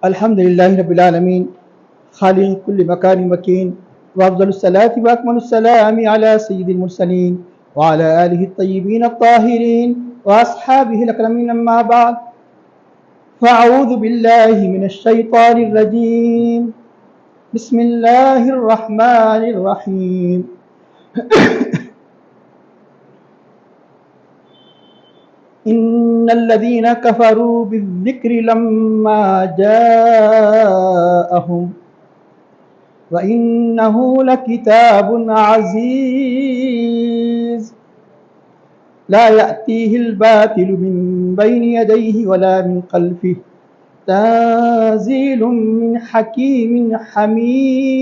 الحمد لله رب العالمين خالق كل مكان مكين وأفضل الصلاة وأكمل السلام على سيد المرسلين وعلى آله الطيبين الطاهرين وأصحابه الأكرمين. أما بعد فأعوذ بالله من الشيطان الرجيم. بسم الله الرحمن الرحيم. إن الذين كفروا بالذكر لما جاءهم وإنه لكتاب عزيز لا يأتيه الباطل من بين يديه ولا من خلفه تنزيل من حكيم حميد.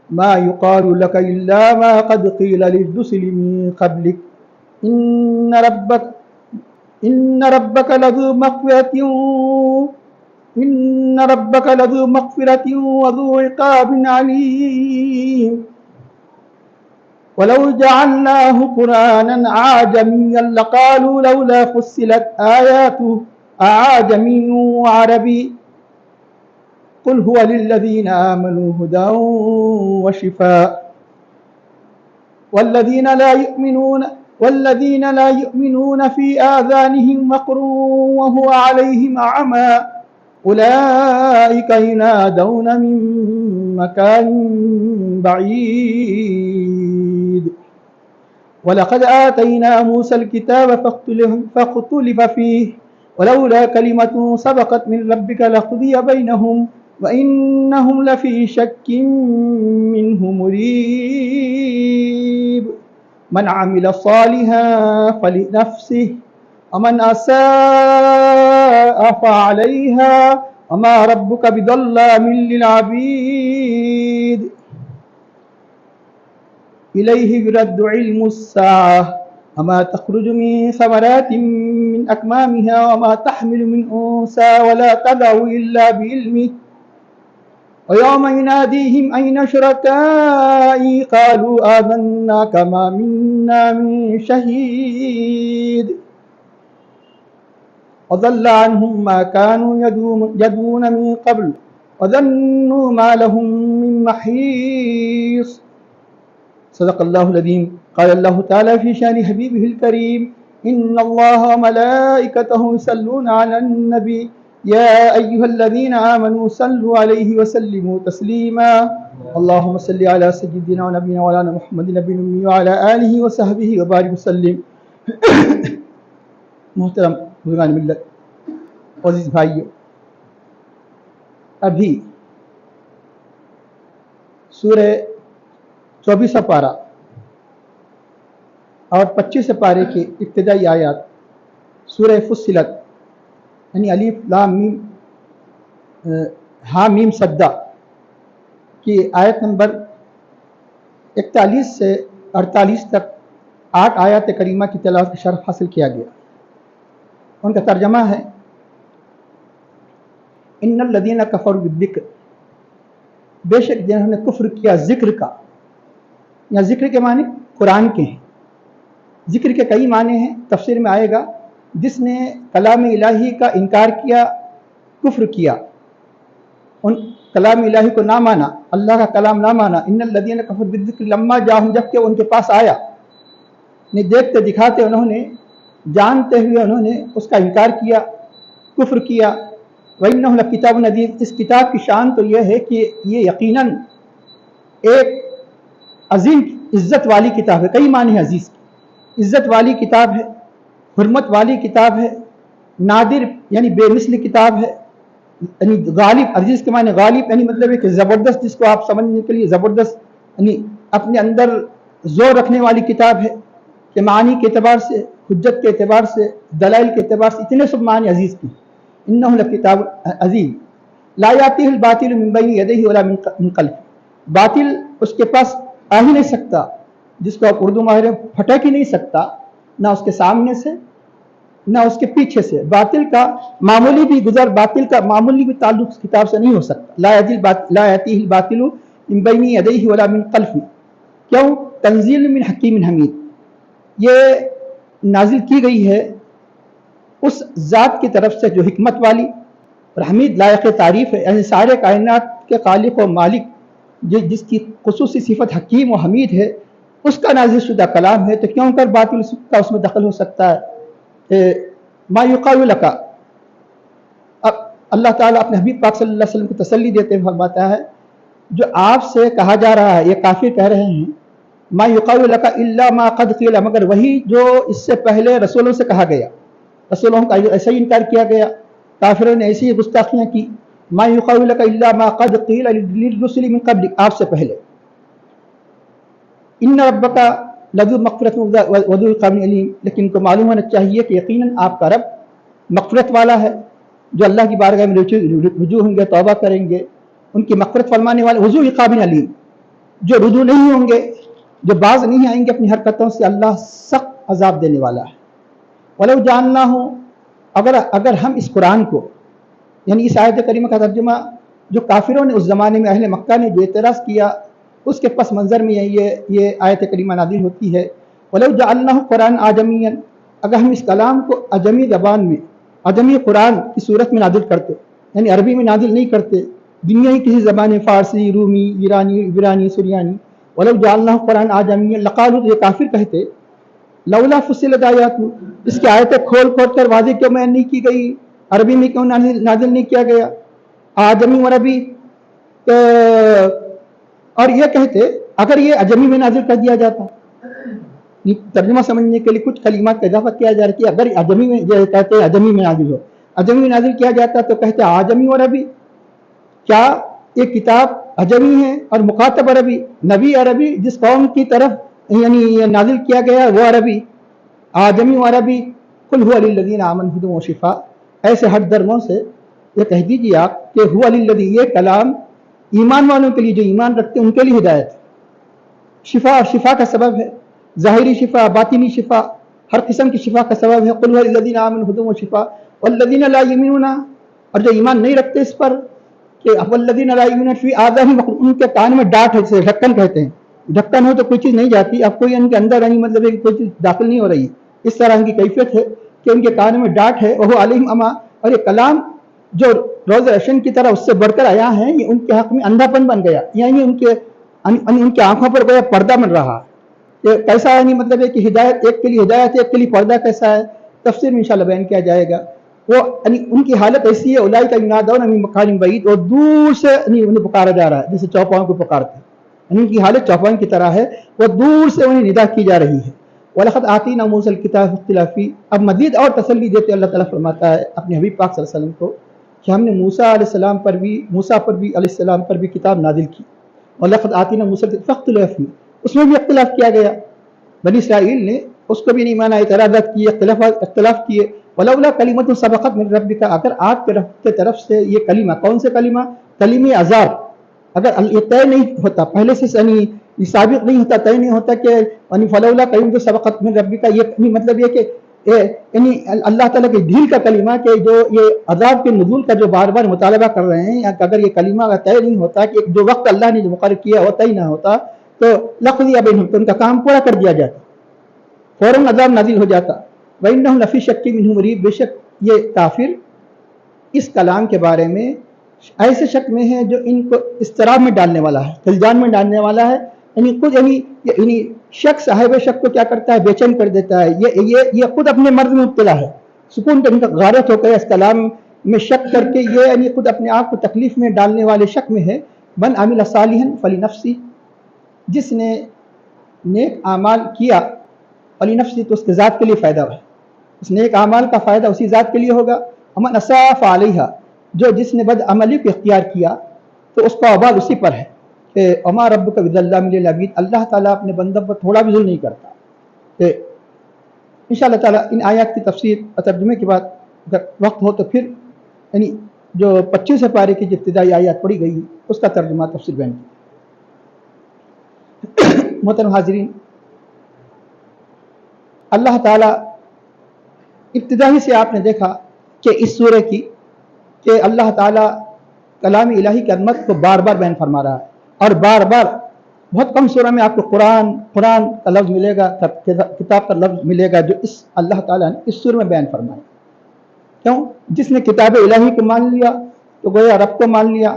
ما يقال لك إلا ما قد قيل للرسل من قبلك إن ربك لذو مغفرة وذو عقاب عليم. ولو جعلناه قرآنا أعجميا لقالوا لولا فصلت آياته أعجمي وعربي قل هو للذين آمنوا هدى وشفاء والذين لا يؤمنون في آذانهم وقر وهو عليهم أعمى أولئك ينادون من مكان بعيد. ولقد آتينا موسى الكتاب فاختلف فيه ولولا كلمة سبقت من ربك لقضي بينهم وإنهم لفي شك منه مريب. من عمل صالحا فلنفسه ومن أساء فعليها وما ربك بظلام للعبيد. إليه يرد علم الساعة وما تخرج من ثمرات من أكمامها وما تحمل من أنثى ولا تضع إلا بعلمه ويوم يناديهم أين شركائي قالوا آذنا كما منا من شهيد. وضل عنهم ما كانوا يدعون من قبل وظنوا ما لهم من محيص. صدق الله العظيم. قال الله تعالى في شان حبيبه الكريم إن الله وملائكته يصلون على النبي يا أيها الذين آمنوا صلوا عليه وسلموا تسليما. اللهم صل على سيدنا ونبينا مولانا محمد نبی الأمی وعلى آلہ وصحبہ وبارک وسلم. محترم بزرگان ملت، عزیز بھائیو، ابھی سورہ 24 پارہ اور 25 پارے کے ابتدائی آیات سورہ فصلت یعنی الف لام میم ہا میم سدہ کی آیت نمبر 41 سے 48 تک 8 آیات کریمہ کی تلاوت کا شرف حاصل کیا گیا. ان کا ترجمہ ہے ان الذین کفروا بالذکر، بے شک جنہوں نے کفر کیا ذکر کا. یا ذکر کے معنی قرآن کے ہیں. ذکر کے کئی معنی ہیں، تفسیر میں آئے گا. جس نے کلام الہی کا انکار کیا، کفر کیا، ان کلام الہی کو نہ مانا، اللہ کا کلام نہ مانا. ان الذین کفروا بالذکر لما جاءہم، جب کہ ان کے پاس آیا، نے دیکھتے دکھاتے انہوں نے جانتے ہوئے انہوں نے اس کا انکار کیا، کفر کیا. وَإِنَّهُ لَكِتَابٌ عَزِيزٌ، اس کتاب کی شان تو یہ ہے کہ یہ یقیناً ایک عظیم عزت والی کتاب ہے. کئی معنی ہے عزیز کی. عزت والی کتاب ہے، حرمت والی کتاب ہے، نادر یعنی بے مثل کتاب ہے، یعنی غالب. عزیز کے معنی غالب یعنی مطلب ہے کہ زبردست، جس کو آپ سمجھنے کے لیے زبردست یعنی اپنے اندر زور رکھنے والی کتاب ہے. کہ معنی کے اعتبار سے، حجت کے اعتبار سے، دلائل کے اعتبار سے اتنے سب معنی عزیز کی. انہ لکتاب عزیز لا یاتیہ الباطل من بین یدیہ ولا من خلفہ، باطل اس کے پاس آ ہی نہیں سکتا، جس کو آپ اردو ماہر پھٹک ہی نہیں سکتا، نہ اس کے سامنے سے نہ اس کے پیچھے سے. باطل کا معمولی بھی گزر، باطل کا معمولی بھی تعلق اس کتاب سے نہیں ہو سکتا. لا یاتیہ الباطل من بین یدیہ ولا من خلفہ. کیوں؟ تنزیل من حکیم حمید، یہ نازل کی گئی ہے اس ذات کی طرف سے جو حکمت والی اور حمید لائق تعریف ہے، یعنی سارے کائنات کے خالق و مالک جس کی خصوصی صفت حکیم و حمید ہے، اس کا نازل شدہ کلام ہے، تو کیوں کر باطل کا اس میں دخل ہو سکتا ہے؟ ما یقال لک، اب اللہ تعالیٰ اپنے حبیب پاک صلی اللہ علیہ وسلم کو تسلی دیتے ہوئے فرماتا ہے جو آپ سے کہا جا رہا ہے، یہ کافر کہہ رہے ہیں ما یقال لک الا ما قد قیل، مگر وہی جو اس سے پہلے رسولوں سے کہا گیا، رسولوں کا ایسا ہی انکار کیا گیا، کافروں نے ایسی ہی گستاخیاں کی۔ ما یقال لک الا ما قد قیل للرسل من قبل، آپ سے پہلے۔ ان ربک لذو مغفرۃ وذو عقاب علیم، لیکن ان کو معلوم ہونا چاہیے کہ یقیناً آپ کا رب مغفرت والا ہے، جو اللہ کی بارگاہ میں رجوع ہوں گے، توبہ کریں گے، ان کی مغفرت فرمانے والے، وذو عقاب علیم، جو رجوع نہیں ہوں گے، جو باز نہیں آئیں گے اپنی حرکتوں سے، اللہ سخت عذاب دینے والا ہے۔ ولو جاننا ہو، اگر ہم اس قرآن کو، یعنی اس آیت کریمہ کا ترجمہ جو کافروں نے اس زمانے میں اہل مکہ نے جو اعتراض کیا، اس کے پس منظر میں یہ آیت کریمہ نازل ہوتی ہے۔ ولو جعلناہ قرآن اعجمیا، اگر ہم اس کلام کو اجمی زبان میں، اجمی قرآن کی صورت میں نازل کرتے، یعنی عربی میں نازل نہیں کرتے، دنیا کی کسی زبان میں، فارسی، رومی، ایرانی، عبرانی، سریانی، ولو جعلناہ قرآن اعجمیا لقالوا، یہ کافر کہتے لولا فصلت آیاتہ، اس کی آیتیں کھول کھول کر واضح کیوں بیان نہیں کی گئی، عربی میں کیوں نازل نہیں کیا گیا، اعجمی و عربی، اور یہ کہتے اگر یہ اجمی میں نازل کر دیا جاتا، ترجمہ سمجھنے کے لیے کچھ کلمات کا اضافہ کیا جا رہا ہے کہ اگر اجمی میں کہتے ہیں اجمی میں نازل ہو، اجمی میں نازل کیا جاتا تو کہتے اعجمی و عربی، کیا یہ کتاب اجمی ہے اور مخاطب عربی، نبی عربی، جس قوم کی طرف یعنی یہ نازل کیا گیا وہ عربی، اعجمی و عربی، قل هو للذین آمنوا ھدی و شفاء، ایسے ہر درموں سے یہ کہہ دیجیے آپ کہ هو للذین، یہ کلام ایمان والوں کے لیے جو ایمان رکھتے ہیں ان کے لیے ہدایت، شفا اور شفا کا سبب ہے، ظاہری شفا، باطنی شفا، ہر قسم کی شفا کا سبب ہے۔ قل هو للذین آمنوا ھدی و شفاء والذین لا یؤمنون، اور جو ایمان نہیں رکھتے اس پر کہ والذین لا یؤمنون فی آذانہم وقر، ان کے کان میں ڈانٹ ہے، جسے ڈھکن کہتے ہیں، ڈھکن ہو تو کوئی چیز نہیں جاتی، اب کوئی ان کے اندر یعنی مطلب ہے کہ کوئی چیز داخل نہیں ہو رہی، اس طرح ان کی کیفیت ہے کہ ان کے کان میں ڈانٹ ہے، وہ علیہم اما، اور یہ کلام جو روز روشن کی طرح اس سے بڑھ کر آیا ہے، یہ ان کے حق میں اندھا پن بن گیا، یعنی ان کے آنکھوں پر گویا پردہ بن رہا کہ کیسا، یعنی مطلب ہے کہ ہدایت ایک کے لیے ہدایت ہے، ایک کے لیے پردہ کیسا ہے، تفسیر میں انشاءاللہ بیان کیا جائے گا۔ وہ یعنی ان کی حالت ایسی ہے، اولئک ینادون من مکان بعید، اور دور سے انہیں پکارا جا رہا ہے، جیسے چوپاؤں کو پکارتے ہیں، یعنی ان کی حالت چوپاؤں کی طرح ہے، وہ دور سے انہیں ندا کی جا رہی ہے۔ وَلَقَدْ آتَيْنَا مُوسَى الْكِتَابَ اخْتِلَافٍ فِيهِ، اب مزید اور تسلی دیتے اللہ تعالیٰ فرماتا ہے اپنے حبیب پاک صلی اللہ علیہ وسلم کو کہ ہم نے موسیٰ علیہ السلام پر بھی، موسیٰ پر بھی علیہ السلام پر بھی کتاب نازل کی، وَلَقَدْ آتَيْنَا مُوسَى الْكِتَابَ فَاخْتَلَفَ فِيهِ، اس میں بھی اختلاف کیا گیا، بنی اسرائیل نے اس کو بھی نہیں مانا، اعتراضات کیے، اختلاف کیے۔ وَلَوْلَا كَلِمَةٌ سَبَقَتْ مِنْ رَبِّكَ، اگر آپ کے رب کی طرف سے یہ کلمہ، کون سے کلمہ، کلمہ عذاب، اگر یہ طے نہیں ہوتا پہلے سے، یعنی ثابت نہیں ہوتا، طے نہیں ہوتا کہ یعنی فلولا كلمة سبقت من ربك، یہ مطلب یہ کہ یعنی اللہ تعالیٰ کے ڈھیل کا کلمہ کہ جو یہ عذاب کے نزول کا جو بار بار مطالبہ کر رہے ہیں، اگر یہ کلمہ اگر طے نہیں ہوتا کہ جو وقت اللہ نے جو مقرر کیا ہوتا ہی نہ ہوتا تو لقضی بینہم، تو ان کا کام پورا کر دیا جاتا، فوراً عذاب نازل ہو جاتا۔ وَإِنَّهُمْ لَفِي شَكٍّ مِّنْهُ مُرِيبٍ، بے شک یہ کافر اس کلام کے بارے میں ایسے شک میں ہے جو ان کو اضطراب میں ڈالنے والا ہے، خلجان میں ڈالنے والا ہے، یعنی خود یعنی شک صاحب شک کو کیا کرتا ہے، بے چین کر دیتا ہے، یہ خود اپنے مرض میں مبتلا ہے، سکون پر ان کا غارت ہو کر اس کلام میں شک کر کے یہ یعنی خود اپنے آپ کو تکلیف میں ڈالنے والے شک میں ہے۔ من عمل صالحا فلنفسہ، جس نے نیک اعمال کیا فلنفسہ، تو اس کے ذات کے لیے فائدہ ہے، اس نیک اعمال کا فائدہ اسی ذات کے لیے ہوگا۔ ومن اساء فعلیہا، جو جس نے بد عملی کو اختیار کیا تو اس کا وبال اسی پر ہے کہ وما ربک بظلام للعبید، اللہ تعالیٰ اپنے بندوں پر تھوڑا بھی ظلم نہیں کرتا۔ کہ انشاءاللہ تعالیٰ ان آیات کی تفسیر اور ترجمے کے بعد اگر وقت ہو تو پھر یعنی جو 25 پارے کی جو ابتدائی آیات پڑھی گئی اس کا ترجمہ تفسیر بیان کی۔ محترم حاضرین، اللہ تعالیٰ ابتدائی سے آپ نے دیکھا کہ اس سورہ کی کہ اللہ تعالیٰ کلام الہی کی عظمت کو بار بار بیان فرما رہا ہے، اور بار بار بہت کم سورہ میں آپ کو قرآن کا لفظ ملے گا، کتاب کا لفظ ملے گا جو اس اللہ تعالیٰ نے اس سورہ میں بیان فرمایا۔ کیوں؟ جس نے کتاب الہی کو مان لیا تو گویا رب کو مان لیا،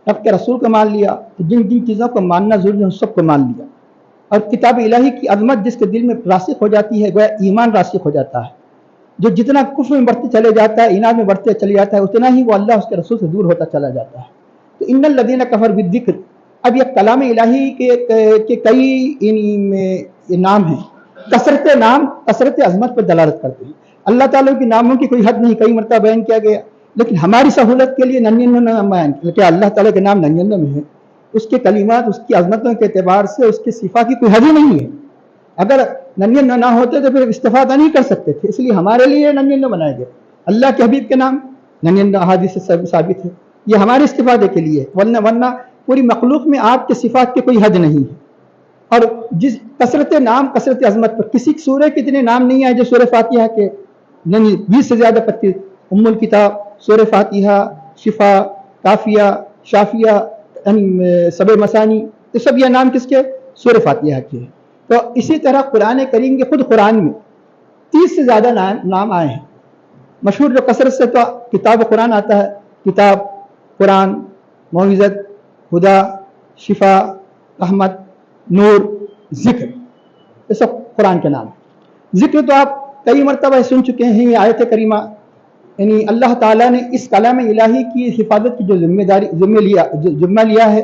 رب کے رسول کو مان لیا، تو جن جن چیزوں کو ماننا ضروری ہے ان سب کو مان لیا۔ اور کتاب الہی کی عظمت جس کے دل میں راسخ ہو جاتی ہے، گویا ایمان راسخ ہو جاتا ہے۔ جو جتنا کفر میں بڑھتے چلے جاتا ہے، اناد میں بڑھتے چلے جاتا ہے، اتنا ہی وہ اللہ اس کے رسول سے دور ہوتا چلا جاتا ہے۔ تو ان الذین کفروا بالذکر، اب یہ کلام الہی کے کئی نام ہیں، کثرت نام کثرت عظمت پر دلالت کرتے ہیں۔ اللہ تعالیٰ کے ناموں کی کوئی حد نہیں، کئی مرتبہ بیان کیا گیا، لیکن ہماری سہولت کے لیے 99 نام بیان کیا۔ اللہ تعالیٰ کے نام 99 میں ہے، اس کے کلمات، اس کی عظمتوں کے اعتبار سے اس کی صفات کی کوئی حد ہی نہیں ہے۔ اگر 99 نہ ہوتے تو پھر استفادہ نہیں کر سکتے تھے، اس لیے ہمارے لیے 99 بنائے گئے۔ اللہ کے حبیب کے نام 99 احادیث سے ثابت ہے، یہ ہمارے استفادے کے لیے، ورنہ پوری مخلوق میں آپ کے صفات کی کوئی حد نہیں ہے۔ اور جس کثرت نام کثرت عظمت پر کسی سورہ کے اتنے نام نہیں آئے جو سورہ فاتحہ کے 20 سے زیادہ 25، ام الکتاب، سورہ فاتحہ، شفا، کافیہ، شافیہ، سبع مثانی، یہ سب یہ نام کس کے؟ سورہ فاتحہ کے ہیں۔ تو اسی طرح قرآن کریم کے خود قرآن میں 30 سے زیادہ نام آئے ہیں۔ مشہور جو کثرت سے تو کتاب قرآن آتا ہے، کتاب قرآن، موعظت، ہدا، شفا، رحمت، نور، ذکر، یہ سب قرآن کے نام ہیں۔ ذکر تو آپ کئی مرتبہ سن چکے ہیں، یہ آیت کریمہ، یعنی اللہ تعالیٰ نے اس کلام الہی کی حفاظت کی جو ذمہ لیا ہے،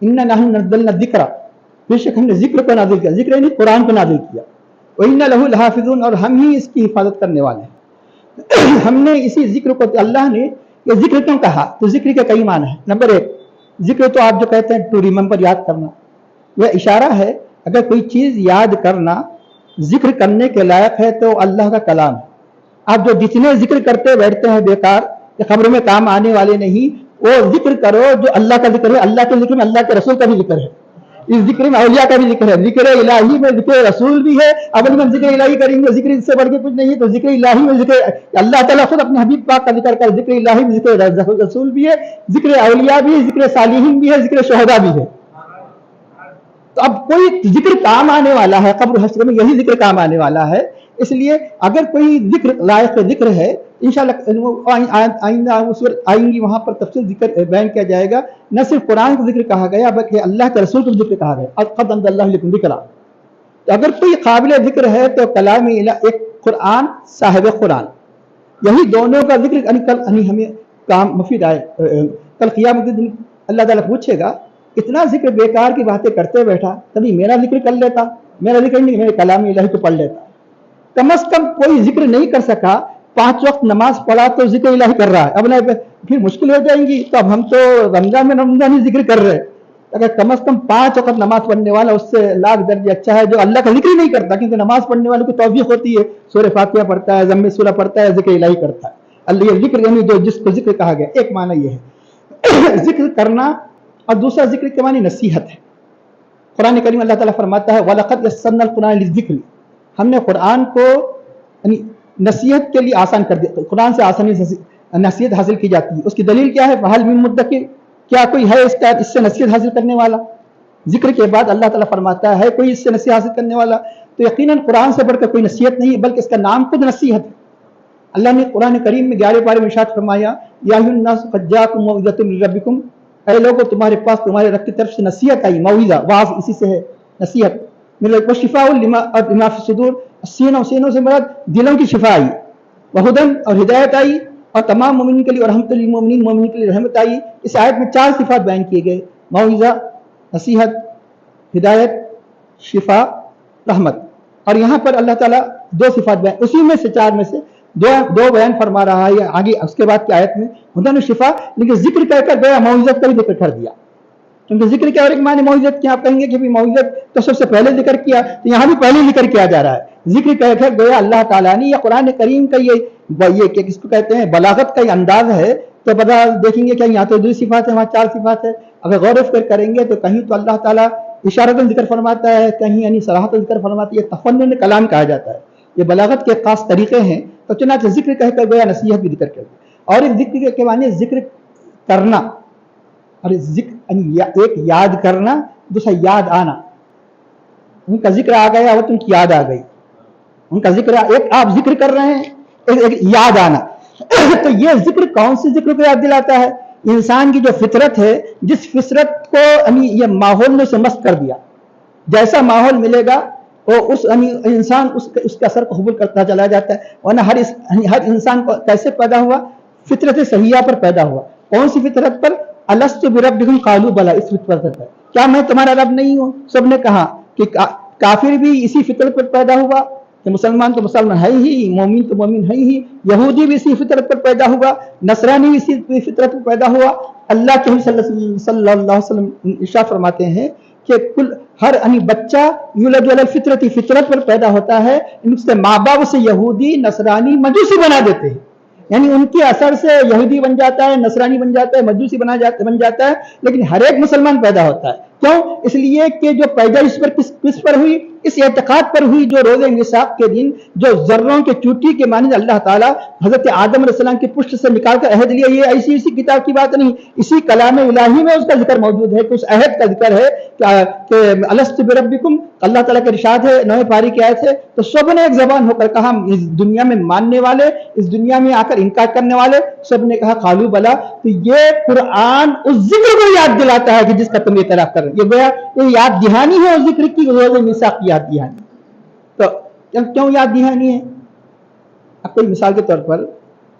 اِنَّا نَحْنُ نَزَّلْنَا الذِّکْرَ، بے شک ہم نے ذکر کو نازل کیا، ذکر نہیں قرآن کو نازل کیا، وَإِنَّا لَهُ لَحَافِظُونَ، اور ہم ہی اس کی حفاظت کرنے والے ہیں۔ ہم نے اسی ذکر کو، اللہ نے یہ ذکر کیوں کہا؟ تو ذکر کے کئی معنی ہیں۔ نمبر 1، ذکر تو آپ جو کہتے ہیں ٹو ریممبر، یاد کرنا، یہ اشارہ ہے اگر کوئی چیز یاد کرنا ذکر کرنے کے لائق ہے تو اللہ کا کلام ہے۔ آپ جو جتنے ذکر کرتے بیٹھتے ہیں بیکار، کہ خبروں میں کام آنے والے نہیں، وہ ذکر کرو جو اللہ کا ذکر ہے۔ اللہ کے ذکر میں اللہ کے رسول کا بھی ذکر ہے، اس ذکر میں اولیاء کا بھی ذکر ہے، ذکر الہی میں ذکر رسول بھی ہے۔ اب ہم ذکر الہی کریں گے، ذکر اس سے بڑھ کے کچھ نہیں ہے، تو ذکر الہی میں ذکر اللہ تعالیٰ خود اپنے حبیب پاک کا ذکر کر، ذکر الہی میں ذکر رسول بھی ہے، ذکر اولیاء بھی ہے، ذکر صالحین بھی ہے، ذکر شہداء بھی ہے۔ تو اب کوئی ذکر کام آنے والا ہے، قبر حشر میں یہی ذکر کام آنے والا ہے، اس لیے اگر کوئی ذکر لائق ذکر ہے، انشاءاللہ آئندہ صورت آئیں گی، وہاں پر تفصیل ذکر بیان کیا جائے گا۔ نہ صرف قرآن کا ذکر کہا گیا بلکہ اللہ کے رسول کا ذکر کہا گیا، قد انزل اللہ الیکم ذکرا۔ تو اگر کوئی قابل ذکر ہے تو کلام ایک قرآن، صاحب قرآن، یہی دونوں کا ذکر ہمیں کام مفید آئے۔ کل قیامت کے دن اللہ تعالیٰ پوچھے گا، اتنا ذکر بیکار کی باتیں کرتے بیٹھا، کبھی میرا ذکر کر لیتا، میرا ذکر نہیں، میرے کلام الہی کو پڑھ لیتا۔ کم از کم کوئی ذکر نہیں کر سکا، 5 وقت نماز پڑھا تو ذکر الہی کر رہا ہے، اب پھر مشکل ہو جائیں گی۔ تو اب ہم تو رمضان ہی ذکر کر رہے ہیں، اگر کم از کم 5 وقت نماز پڑھنے والا اس سے لاکھ درجے اچھا ہے جو اللہ کا ذکر ہی نہیں کرتا، کیونکہ نماز پڑھنے والے کو توفیق ہوتی ہے، سورہ فاتحہ پڑھتا ہے، ضم سورہ پڑھتا ہے، ذکر الہی کرتا ہے۔ اللہ یہ ذکر یعنی جو جس کو ذکر کہا گیا، ایک معنی یہ ہے ذکر کرنا، اور دوسرا ذکر کے معنی نصیحت ہے۔ قرآن کریم اللہ تعالیٰ فرماتا ہے وَلَقَدْ يَسَّرْنَا الْقُرْآنَ لِلذِّكْرِ، ہم نے قرآن کو یعنی نصیحت کے لیے آسان کر دیا۔ قرآن سے آسانی سے نصیحت حاصل کی جاتی ہے، اس کی دلیل کیا ہے؟ فَهَلْ مِن مُدَّكِرٍ، کیا کوئی ہے اس سے نصیحت حاصل کرنے والا؟ ذکر کے بعد اللہ تعالیٰ فرماتا ہے کوئی اس سے نصیحت حاصل کرنے والا؟ تو یقیناً قرآن سے بڑھ کر کوئی نصیحت نہیں ہے، بلکہ اس کا نام خود نصیحت ہے۔ اللہ نے قرآن کریم میں 11 پارے میں ارشاد فرمایا، یا ایھا الناس قد جاءکم موعظۃ من ربکم، اے لوگوں تمہارے پاس تمہارے رب کی طرف سے نصیحت آئی، موعظہ، واعظ اسی سے ہے نصیحت، وشفاء لما فی الصدور، سینوں سے مراد دلوں کی شفا آئی، وہدی اور ہدایت آئی، اور تمام مومنین کے لیے، اور رحمت للمومنین، مومنین کے لیے رحمت آئی۔ اس آیت میں 4 صفات بیان کیے گئے، موعظہ، نصیحت، ہدایت، شفا، رحمت۔ اور یہاں پر اللہ تعالیٰ 2 صفات بیان، اسی میں سے 4 میں سے دو بیان فرما رہا ہے آگے اس کے بعد کی آیت میں، ہدن و شفا، لیکن ذکر کہہ کر گیا موعظت کا بھی ذکر کر دیا، کیونکہ ذکر کیا اور ایک معنی موعظت کیا؟ آپ کہیں گے کہ موعظت تو سب سے پہلے ذکر کیا، تو یہاں بھی پہلے ذکر کیا جا رہا ہے۔ ذکر کہہ کر گیا اللہ تعالیٰ نے، یا قرآن کریم کا یہ کہ کس کو کہتے ہیں بلاغت کا یہ انداز ہے، تو پتہ دیکھیں گے کہ یہاں تو 2 صفات ہے، وہاں 4 صفات ہے۔ اگر غور و فکر کریں گے تو کہیں تو اللہ تعالیٰ اشارتاً ذکر فرماتا ہے، کہیں یعنی صراحتاً ذکر فرماتا ہے، یہ تفنن کلام کہا جاتا ہے، یہ بلاغت کے خاص طریقے ہیں۔ تو چنانچہ ذکر کہہ کر گیا نصیحت بھی ذکر کر دیا۔ اور ایک ذکر کے معنی ذکر کرنا، اور ایک یاد کرنا، دوسرا یاد آنا۔ ان کا ذکر آ گیا اور تم کی یاد آ گئی، ان کا ذکر، ایک آپ ذکر کر رہے ہیں، ایک یاد آنا۔ تو یہ ذکر کون سی ذکر کو یاد دلاتا ہے؟ انسان کی جو فطرت ہے، جس فطرت کو یہ ماحول نے اسے مست کر دیا، جیسا ماحول ملے گا وہ اس انسان اس کا اثر قبول کرتا چلا جاتا ہے۔ ورنہ ہر انسان کو کیسے پیدا ہوا؟ فطرت صحیحہ پر پیدا ہوا۔ کون سی فطرت پر؟ الست بربکم قالوا بلی، اس فطرت پر۔ کیا میں تمہارا رب نہیں ہوں؟ سب نے کہا کہ کافر بھی اسی فطرت پر پیدا ہوا کہ مسلمان تو مسلمان ہے ہی، مومن تو مومن ہے ہی، یہودی بھی اسی فطرت پر پیدا ہوا، نصرانی بھی اسی فطرت پر پیدا ہوا۔ اللہ کے صلی اللہ علیہ وسلم ارشاد فرماتے ہیں کہ ہر بچہ یولد علی الفطرت، فطرت پر پیدا ہوتا ہے، ان سے ماں باپ سے یہودی، نصرانی، مجوسی بنا دیتے ہیں، یعنی ان کے اثر سے یہودی بن جاتا ہے، نصرانی بن جاتا ہے، مجوسی بن جاتا ہے، لیکن ہر ایک مسلمان پیدا ہوتا ہے۔ کیوں؟ اس لیے کہ جو پیدائش پر کس پر ہوئی؟ اس اعتقاد پر ہوئی جو روز میثاق کے دن جو ذروں کے چوٹی کے مانند اللہ تعالیٰ حضرت آدم علیہ السلام کی پشت سے نکال کر عہد لیا۔ یہ ایسی کتاب کی بات نہیں، اسی کلام الہی میں اس کا ذکر موجود ہے کہ اس عہد کا ذکر ہے کہ الست بربکم، اللہ تعالیٰ کا ارشاد ہے 9 پاری کی آیت ہے۔ تو سب نے ایک زبان ہو کر کہا، اس دنیا میں ماننے والے، اس دنیا میں آ کر انکار کرنے والے، سب نے کہا قالوا بلی۔ تو یہ قرآن اس ذکر کو یاد دلاتا ہے کہ جس کا تم اعتراف کر رہے ہو۔ یہ یاد دہانی ہے اس ذکر کی، روز میثاق کی یاد دہانی۔ تو کیوں یاد دہانی ہے؟ اب کوئی مثال کے طور پر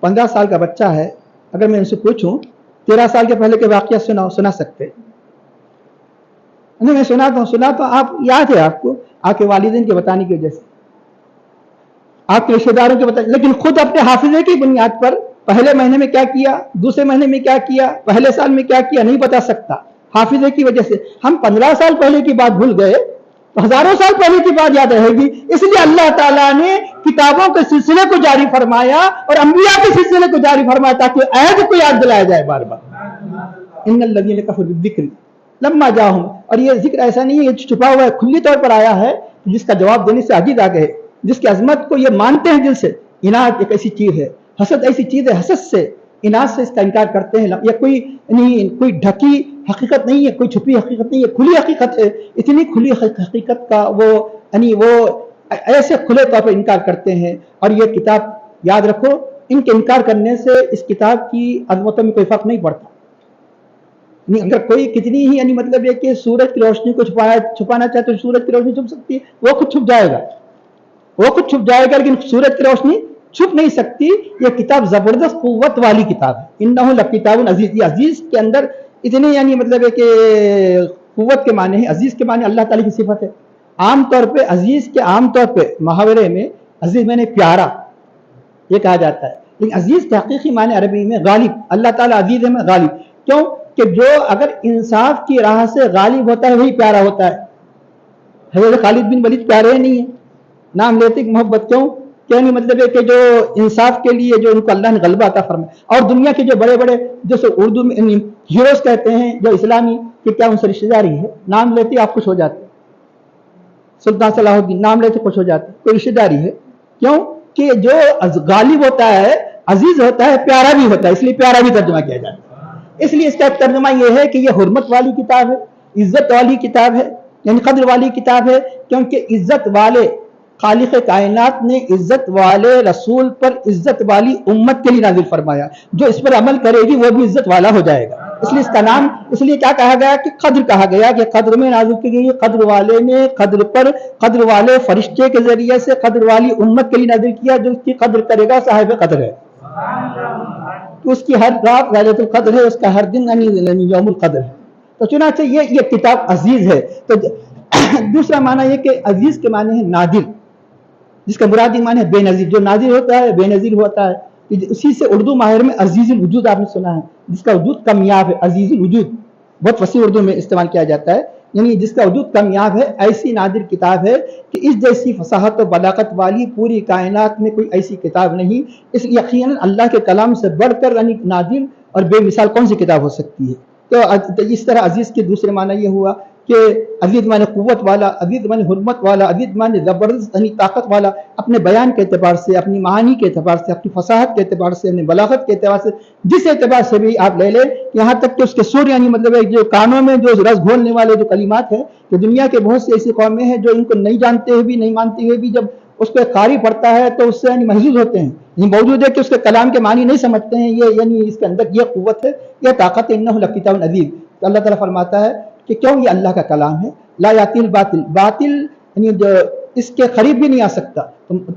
15 سال کا بچہ ہے، اگر میں ان سے پوچھوں 13 سال کے پہلے کے واقعہ سنا سکتے؟ میں سنا تو آپ یاد ہے آپ کو، آپ کے والدین کے بتانے کی وجہ سے، آپ کے رشتے داروں کے بتانے، لیکن خود اپنے حافظے کی بنیاد پر پہلے مہینے میں کیا کیا، دوسرے مہینے میں کیا کیا، پہلے سال میں کیا کیا نہیں بتا سکتا، حافظے کی وجہ سے۔ ہم 15 سال پہلے کی بات بھول گئے تو ہزاروں سال پہلے کی بات یاد رہے گی۔ اس لیے اللہ تعالیٰ نے کتابوں کے سلسلے کو جاری فرمایا اور انبیاء کے سلسلے کو جاری فرمایا تاکہ عہد کو یاد دلایا جائے بار بار۔ ان الذین کفروا بالذکر لما جاءہم، اور یہ ذکر ایسا نہیں ہے یہ چھپا ہوا ہے، کھلی طور پر آیا ہے، جس کا جواب دینے سے عاجز آ گئے، جس کی عظمت کو یہ مانتے ہیں دل سے۔ اناد ایک ایسی چیز ہے، حسد ایسی چیز ہے، حسد سے، اناد سے اس کا انکار کرتے ہیں۔ یہ کوئی ڈھکی حقیقت نہیں ہے، کوئی چھپی حقیقت نہیں ہے، کھلی حقیقت ہے۔ اتنی کھلی حقیقت کا وہ ایسے کھلے طور پر انکار کرتے ہیں۔ اور یہ کتاب یاد رکھو، ان کے انکار کرنے سے اس کتاب کی عظمتوں میں کوئی فرق نہیں پڑتا۔ اگر کوئی کتنی ہی مطلب یہ کہ سورج کی روشنی کو چھپانا چاہے تو سورج کی روشنی چھپ سکتی ہے، وہ خود چھپ جائے گا، لیکن سورج کی روشنی چھپ نہیں سکتی۔ یہ کتاب زبردست قوت والی کتاب ہے۔ انہ لکتاب عزیز، یہ عزیز کے اندر اتنی مطلب ہے کہ قوت کے معنی ہے۔ عزیز کے معنی اللہ تعالی کی صفت ہے۔ عام طور پہ عزیز کے عام طور پہ محاورے میں عزیز میں نے پیارا یہ کہا جاتا ہے، لیکن عزیز کے حقیقی معنی عربی میں غالب۔ اللہ تعالیٰ عزیز ہے میں غالب، کیوں کہ جو اگر انصاف کی راہ سے غالب ہوتا ہے وہی پیارا ہوتا ہے۔ حضرت خالد بن ولید پیارے نہیں ہیں، نام لیتے کہ محبت، کیوں کہ مطلب ہے کہ جو انصاف کے لیے جو ان کو اللہ نے غلبہ عطا فرمایا۔ اور دنیا کے جو بڑے بڑے جیسے اردو میں ہیروز کہتے ہیں جو اسلامی، کہ کیا ان سے رشتہ داری ہے، نام لیتے آپ خوش ہو جاتے۔ سلطان صلاح الدین نام لیتے خوش ہو جاتے، کوئی رشتہ داری ہے، کیوں کہ جو غالب ہوتا ہے، عزیز ہوتا ہے، پیارا بھی ہوتا ہے، اس لیے پیارا بھی ترجمہ کیا جاتا ہے۔ اس لیے اس کا ترجمہ یہ ہے کہ یہ حرمت والی کتاب ہے، عزت والی کتاب ہے، یعنی قدر والی کتاب ہے، کیونکہ عزت والے خالق کائنات نے عزت والے رسول پر عزت والی امت کے لیے نازل فرمایا۔ جو اس پر عمل کرے گی وہ بھی عزت والا ہو جائے گا۔ اس لیے اس کا نام، اس لیے کیا کہا گیا کہ قدر کہا گیا، کہ قدر میں نازل کی گئی، قدر والے نے قدر پر، قدر والے فرشتے کے ذریعے سے قدر والی امت کے لیے نازل کیا۔ جو اس کی قدر کرے گا صاحب قدر ہے، تو اس کی ہر رات ليلۃ القدر ہے، اس کا ہر دن یوم القدر ہے۔ تو چنانچہ یہ کتاب عزیز ہے۔ تو دوسرا معنی یہ کہ عزیز کے معنی ہے نادر، جس کا مرادی معنی ہے بے نظیر۔ جو نادر ہوتا ہے بے نظیر ہوتا ہے، اسی سے اردو ماہر میں عزیز الوجود آپ نے سنا ہے، جس کا وجود کمیاب ہے۔ عزیز الوجود بہت وسیع اردو میں استعمال کیا جاتا ہے، یعنی جس کا وجود کمیاب ہے۔ ایسی نادر کتاب ہے کہ اس جیسی فصاحت و بلاغت والی پوری کائنات میں کوئی ایسی کتاب نہیں۔ اس لیے یقیناً اللہ کے کلام سے بڑھ کر نادر اور بے مثال کون سی کتاب ہو سکتی ہے۔ تو اس طرح عزیز کے دوسرے معنی یہ ہوا کہ عزیز معنی قوت والا، عزیز معنی حرمت والا، عزیز معنی زبردست یعنی طاقت والا، اپنے بیان کے اعتبار سے، اپنی معانی کے اعتبار سے، اپنی فصاحت کے اعتبار سے، اپنی بلاغت کے اعتبار سے، جس اعتبار سے بھی آپ لے لیں، یہاں تک کہ اس کے سر یعنی مطلب ہے جو کانوں میں جو رس گھولنے والے جو کلمات ہیں، کہ دنیا کے بہت سی ایسی قومیں ہیں جو ان کو نہیں جانتے ہوئے بھی، نہیں مانتے ہوئے بھی، جب اس کو قاری پڑھتا ہے تو اس سے یعنی محظوظ ہوتے ہیں، یعنی موجود ہے کہ اس کے کلام کے معنی نہیں سمجھتے ہیں، یہ یعنی اس کے اندر یہ قوت ہے، یہ طاقت ہے، انہ لکتاب عزیز. تو اللہ تعالیٰ فرماتا ہے کہ کیوں یہ اللہ کا کلام ہے. لا یاتی الباطل، باطل یعنی اس کے قریب بھی نہیں آ سکتا.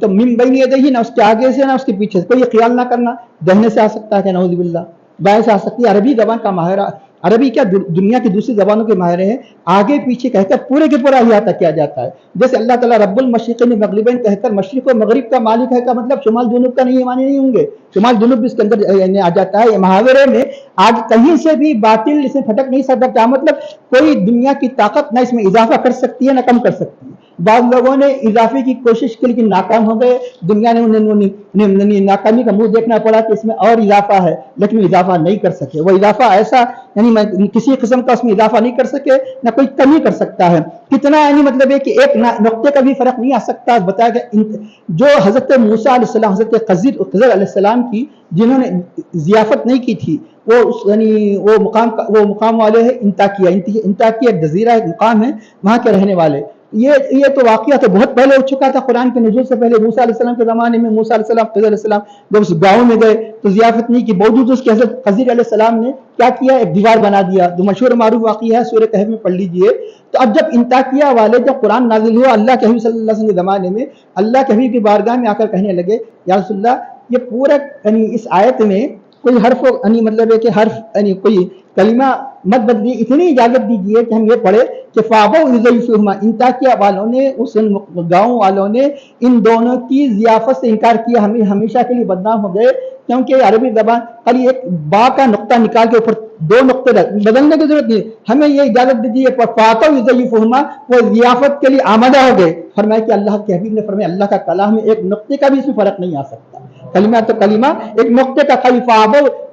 تو من بین یدیہ، نہ اس کے آگے سے نہ اس کے پیچھے سے. کوئی یہ خیال نہ کرنا دہنے سے آ سکتا ہے کہ نعوذ باللہ، بائیں سے آ سکتی ہے. عربی زبان کا ماہر، عربی کیا دنیا کی دوسری زبانوں کے ماہر ہیں، آگے پیچھے کہہ کر پورے کے پورا احاطہ کیا جاتا ہے. جیسے اللہ تعالیٰ رب المشرقین مغربین کہہ کر مشرق و مغرب کا مالک ہے کا مطلب شمال جنوب کا نہیں معنی نہیں ہوں گے. شمال جنوب بھی اس کے اندر آ جاتا ہے. یہ محاورے میں آج کہیں سے بھی باطل اس میں پھٹک نہیں سکتا. کیا مطلب کوئی دنیا کی طاقت نہ اس میں اضافہ کر سکتی ہے نہ کم کر سکتی ہے. بعض لوگوں نے اضافے کی کوشش کی لیکن ناکام ہو گئے. دنیا نے انہیں ناکامی کا منہ دیکھنا پڑا کہ اس میں اور اضافہ ہے، لیکن وہ اضافہ نہیں کر سکے. وہ اضافہ ایسا یعنی کسی قسم کا اس میں اضافہ نہیں کر سکے، نہ کوئی کمی کر سکتا ہے. کتنا یعنی مطلب ہے کہ ایک نقطے کا بھی فرق نہیں آ سکتا. بتایا کہ جو حضرت موسیٰ علیہ السلام، حضرت خضر علیہ السلام کی جنہوں نے ضیافت نہیں کی تھی، وہ یعنی وہ مقام والے ہیں انطاکیہ ایک جزیرہ ایک مقام ہے، وہاں کے رہنے والے. یہ تو واقعہ تو بہت پہلے ہو چکا تھا قرآن کے نزول سے پہلے. موسیٰ علیہ السلام کے زمانے میں موسیٰ علیہ السلام، خضر علیہ السلام جب اس گاؤں میں گئے تو ضیافت نہیں کی. باوجود اس کے حضرت خضر علیہ السلام نے کیا کیا، ایک دیوار بنا دیا، جو مشہور معروف واقعہ ہے، سورہ کہف میں پڑھ لیجئے. تو اب جب انطاکیہ والے جب قرآن نازل ہوا اللہ کے حبیب صلی اللہ علیہ وسلم کے زمانے میں، اللہ کے حبیب کی بارگاہ میں آ کر کہنے لگے یا رسول اللہ یہ پورا یعنی اس آیت میں کوئی حرف یعنی مطلب ہے کہ حرف یعنی کوئی کلمہ مت بدلی، اتنی اجازت دیجیے کہ ہم یہ پڑھے کہ فابوا یضیفہما، انطاکیہ والوں نے، اس گاؤں والوں نے ان دونوں کی ضیافت سے انکار کیا. ہمیں ہمیشہ کے لیے بدنام ہو گئے، کیونکہ عربی زبان خالی ایک با کا نقطہ نکال کے اوپر دو نقطے بدلنے کی ضرورت نہیں. ہمیں یہ اجازت دیجیے فابوا یضیفہما، وہ ضیافت کے لیے آمادہ ہو گئے. فرمایا کہ اللہ کے حبیب نے فرمایا اللہ کا کلام میں ایک نقطے کا بھی اس میں فرق نہیں آ سکتا. کلمہ تو کلمہ ایک نقطے کا، خالی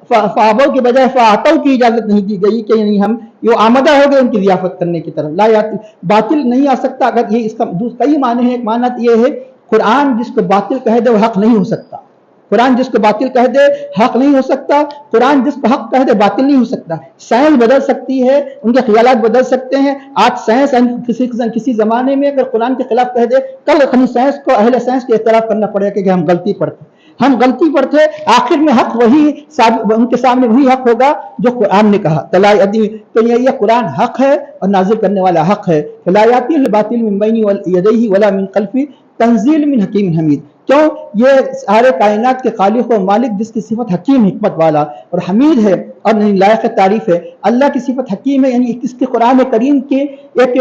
فابو کے بجائے فاتو کی اجازت نہیں دی گئی کہ یعنی ہم یہ آمدہ ہو گئے ان کی ضیافت کرنے کی طرف. لا یاتی، باطل نہیں آ سکتا. اگر یہ اس کا کئی معنی ہے. ایک معنی یہ ہے قرآن جس کو باطل کہہ دے وہ حق نہیں ہو سکتا. قرآن جس کو باطل کہہ دے حق نہیں ہو سکتا. قرآن جس کو حق کہہ دے باطل نہیں ہو سکتا. سائنس بدل سکتی ہے، ان کے خیالات بدل سکتے ہیں. آج سائنس کسی زمانے میں اگر قرآن کے خلاف کہہ دے، کل سائنس کو، اہل سائنس کو اعتراف کرنا پڑے گا کہ ہم غلطی پر تھے. آخر میں حق وہی، ان کے سامنے وہی حق ہوگا جو قرآن نے کہا. تو یہ قرآن حق ہے اور نازل کرنے والا حق ہے. لا یاتی الباطل من بین یدیہ ولا من خلفہ تنزیل من حکیم حمید. کیوں؟ یہ سارے کائنات کے خالق و مالک جس کی صفت حکیم، حکمت والا اور حمید ہے اور لائق تعریف ہے. اللہ کی صفت حکیم ہے، یعنی اس کے قرآن کریم کے ایک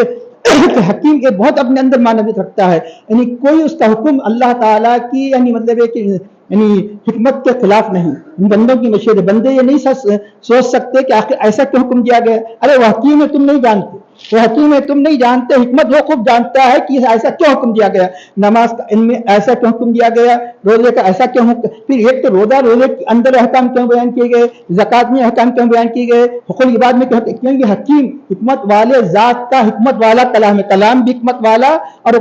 حکیم کے بہت اپنے اندر معنویت رکھتا ہے. یعنی کوئی اس کا حکم اللہ تعالیٰ کی یعنی مطلب ہے کہ یعنی حکمت کے خلاف نہیں. بندوں کی مشیت ہے. بندے یہ نہیں سوچ سکتے کہ آخر ایسا کیوں حکم دیا گیا. ارے وہ حکیم ہے، تم نہیں جانتے. وہ حکیم ہے، تم نہیں جانتے. حکمت وہ خوب جانتا ہے کہ ایسا کیوں حکم دیا گیا. نماز کا ان میں ایسا کیوں حکم دیا گیا، روزے کا ایسا کیوں حکم. پھر ایک تو روزے کے اندر احکام کیوں بیان کیے گئے، زکوٰۃ میں احکام کیوں بیان کیے گئے، حقوق العباد میں کیوں. یہ حکیم، حکمت والے ذات کا حکمت والا کلام ہے. کلام بھی حکمت والا اور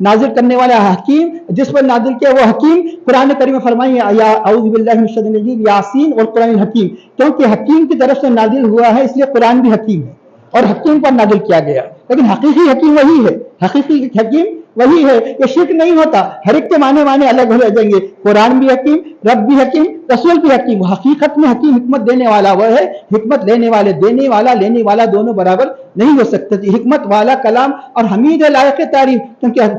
نازل کرنے والا حکیم. جس پر نازل کیا وہ حکیم. قرآن کریم فرمائیں یا اعوذ باللہ من الشیطان الرجیم یاسین والقرآن الحکیم. کیونکہ حکیم کی طرف سے نازل ہوا ہے اس لیے قرآن بھی حکیم ہے اور حکیم پر نازل کیا گیا. لیکن حقیقی حکیم وہی ہے، حقیقی حکیم وہی ہے. یہ شرک نہیں ہوتا. ہر ایک کے معنی الگ ہو جائیں گے. قرآن بھی حکیم، رب بھی حکیم، رسول بھی حکیم. حقیقت میں حکیم حکمت دینے والا وہ ہے. حکمت لینے والے، دینے والا دونوں برابر نہیں ہو سکتے. حکمت والا کلام اور حمید ہے، لائق تعریف. کیونکہ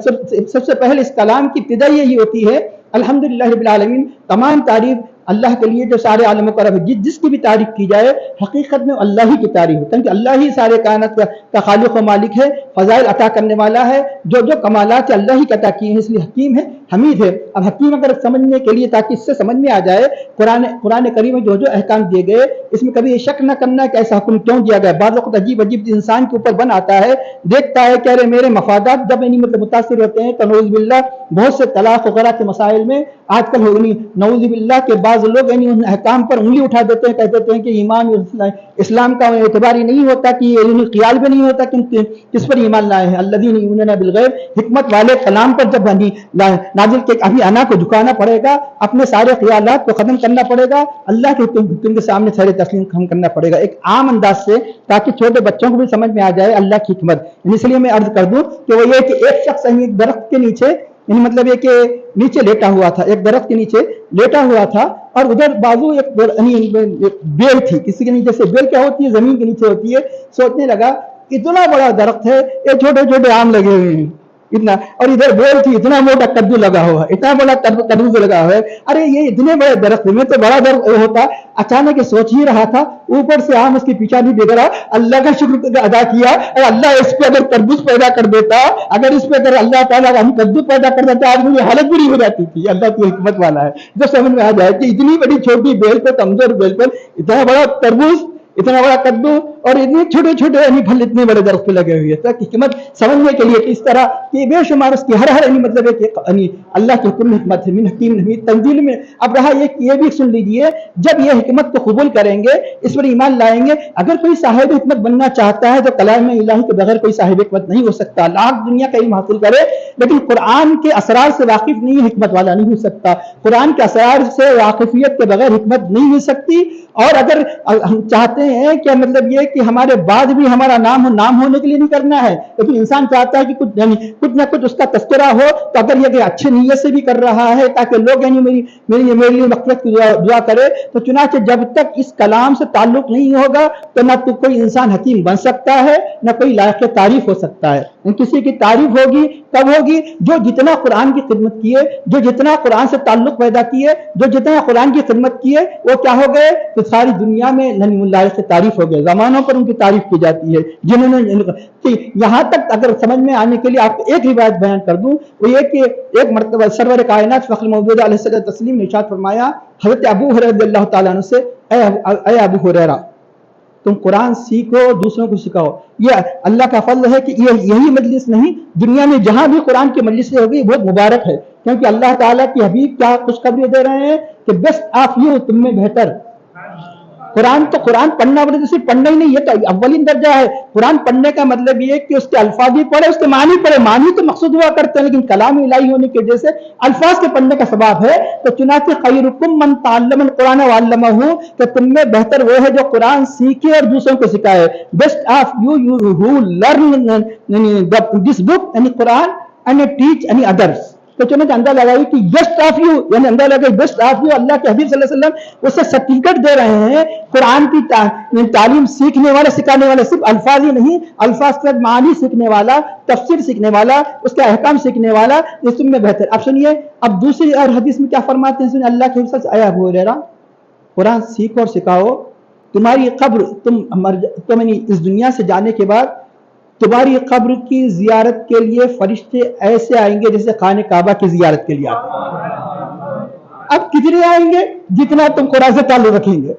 سب سے پہلے اس کلام کی ابتدا یہی ہوتی ہے الحمدللہ رب العالمین. تمام تعریف اللہ کے لیے جو سارے عالموں کا رب ہے. جس کی بھی تعریف کی جائے حقیقت میں اللہ ہی کی تعریف ہے، کیونکہ اللہ ہی سارے کائنات کا خالق و مالک ہے، فضائل عطا کرنے والا ہے. جو کمالات اللہ ہی کا عطا کیے ہیں، اس لیے حکیم ہے، حمید ہے. اب حکیم اگر سمجھنے کے لیے تاکہ اس سے سمجھ میں آ جائے قرآن کریم میں جو احکام دیے گئے، اس میں کبھی یہ شک نہ کرنا کہ ایسا حکم کیوں دیا گیا. بعض وقت عجیب انسان کے اوپر بن آتا ہے، دیکھتا ہے کہ ارے میرے مفادات جب متاثر ہوتے ہیں تو نعوذ باللہ بہت سے طلاق وغیرہ کے مسائل میں آج کل نعوذ باللہ کے بعض لوگ ان احکام پر انگلی اٹھا دیتے ہیں، کہتے ہیں کہ ایمان اسلام کا اعتبار ہی نہیں ہوتا، کہ یہ خیال بھی نہیں ہوتا کہ کس پر ایمان لائے ہیں. الذین یؤمنون بالغیب. حکمت والے کلام پر جب نازل کے ابھی انا کو جھکانا پڑے گا، اپنے سارے خیالات کو ختم کرنا پڑے گا، اللہ کے حکم کے سامنے سارے تسلیم ختم کرنا پڑے گا ایک عام انداز سے، تاکہ چھوٹے بچوں کو بھی سمجھ میں آ جائے اللہ کی حکمت. اس لیے میں عرض کر دوں کہ وہ یہ کہ ایک شخص ایک درخت کے نیچے یعنی مطلب یہ کہ نیچے لیٹا ہوا تھا، ایک درخت کے نیچے لیٹا ہوا تھا، اور ادھر بازو ایک بیل تھی. کسی کے نیچے سے بیل کیا ہوتی ہے؟ زمین کے نیچے ہوتی ہے. سوچنے لگا اتنا بڑا درخت ہے، یہ چھوٹے چھوٹے آم لگے ہوئے ہیں اتنا، اور ادھر بیل تھی، اتنا موٹا کدو لگا ہوا ہے، اتنا بڑا کدو لگا ہوا ہے. ارے یہ اتنے بڑے درخت میں تو بڑا درخت ہوتا. اچانک سوچ ہی رہا تھا، اوپر سے آم اس کے پیچھے نہیں دیکھ رہا. اللہ کا شکر ادا کیا، اور اللہ اس پہ اگر تربوز پیدا کر دیتا، اگر اس پہ اگر اللہ تعالیٰ ہم کدو پیدا کر دیتا، آج مجھے حالت بری ہو جاتی تھی. اللہ کی حکمت والا ہے. جو سمجھ میں آ جائے کہ اتنی بڑی چھوٹی بیل پہ، کمزور بیل پر اتنا بڑا تربوز، اتنا بڑا کدو، اور اتنے چھوٹے چھوٹے پھل اتنے بڑے درخت پہ لگے ہوئے. تو حکمت سمجھنے کے لیے اس طرح کہ بے شمار اس کی ہر مطلب ہے کہ اللہ کی حکم حکمت ہے، من حکیم حمید تنزیل میں. اب رہا یہ بھی سن لیجئے، جب یہ حکمت کو قبول کریں گے، اس پر ایمان لائیں گے. اگر کوئی صاحب حکمت بننا چاہتا ہے تو کلام الہی کے بغیر کوئی صاحب حکمت نہیں ہو سکتا. لاکھ دنیا کا علم حاصل کرے لیکن قرآن کے اسرار سے واقف نہیں، حکمت والا نہیں ہو سکتا. قرآن کے اسرار سے واقفیت کے بغیر حکمت نہیں ہو سکتی. اور اگر ہم چاہتے ہیں کہ مطلب یہ کہ ہمارے بعد بھی ہمارا نام ہو، نام ہونے کے لیے نہیں کرنا ہے، لیکن انسان چاہتا ہے کہ کچھ نہ کچھ اس کا تذکرہ ہو. تو اگر یہ کہ اچھے نیت سے بھی کر رہا ہے تاکہ لوگ میری لیے مغفرت کی دعا کرے، تو چنانچہ جب تک اس کلام سے تعلق نہیں ہوگا تو نہ تو کوئی انسان حکیم بن سکتا ہے، نہ کوئی لائق تعریف ہو سکتا ہے. کسی کی تعریف ہوگی کب ہوگی؟ جو جتنا قرآن کی خدمت کیے، جو جتنا قرآن سے تعلق پیدا کیے، جو جتنا قرآن کی خدمت کیے، وہ کیا ہو گئے؟ تو ساری دنیا میں لائق تعریف ہو گئے. زمانوں پر ان کی تعریف کی جاتی ہے جنہوں نے. یہاں تک اگر سمجھ میں آنے کے لیے آپ کو ایک روایت بیان کر دوں، وہ یہ کہ ایک مرتبہ سرور کائنات فخر موجود علیہ الصلوۃ والتسلیم نے ارشاد فرمایا حضرت ابو ہریرہ رضی اللہ تعالیٰ عنہ سے، اے ابو ہریرہ، تم قرآن سیکھو، دوسروں کو سکھاؤ. یہ اللہ کا فضل ہے کہ یہی مجلس نہیں، دنیا میں جہاں بھی قرآن کی مجلسیں ہوگی بہت مبارک ہے، کیونکہ اللہ تعالیٰ کے حبیب کیا خوشخبری دے رہے ہیں کہ بیسٹ آف یو، تم میں بہتر. قرآن پڑھنا بولے تو صرف پڑھنا ہی نہیں، یہ تو اولین درجہ ہے. قرآن پڑھنے کا مطلب یہ کہ اس کے الفاظ بھی پڑھے، اس کے معنی پڑھے. معنی تو مقصود ہوا کرتے ہیں، لیکن کلام الہی ہونے کی وجہ سے الفاظ کے پڑھنے کا ثواب ہے. تو چنانچہ خیرکم من تعلم القرآن وعلمہ، کہ تم میں بہتر وہ ہے جو قرآن سیکھے اور دوسروں کو سکھائے. Best of you who learn this book یعنی قرآن and teach any others. تو چنانچہ اندازہ لگائی کہ بیسٹ آف یو، یعنی اندازہ لگائی بیسٹ آف یو، اللہ کے حبیب صلی اللہ علیہ وسلم اسے سرٹیفکیٹ دے رہے ہیں. قرآن کی تعلیم سیکھنے والا، سکھانے والا، صرف الفاظ ہی نہیں، الفاظ کے معنی سیکھنے والا، تفسیر سیکھنے والا، اس کا احکام سیکھنے والا، یہ تم میں بہتر. اب سنیے، اب دوسری اور حدیث میں کیا فرماتے ہیں، سنیے اللہ کے حبیب صلی اللہ علیہ وسلم، اے ابو ہریرہ، قرآن سیکھو اور سکھاؤ. تمہاری قبر، تم اس دنیا سے جانے کے بعد تمہاری قبر کی زیارت کے لیے فرشتے ایسے آئیں گے جیسے خانہ کعبہ کی زیارت کے لیے آتے ہیں. اب کتنے آئیں گے؟ جتنا تم قرآن سے تعلق رکھیں گے.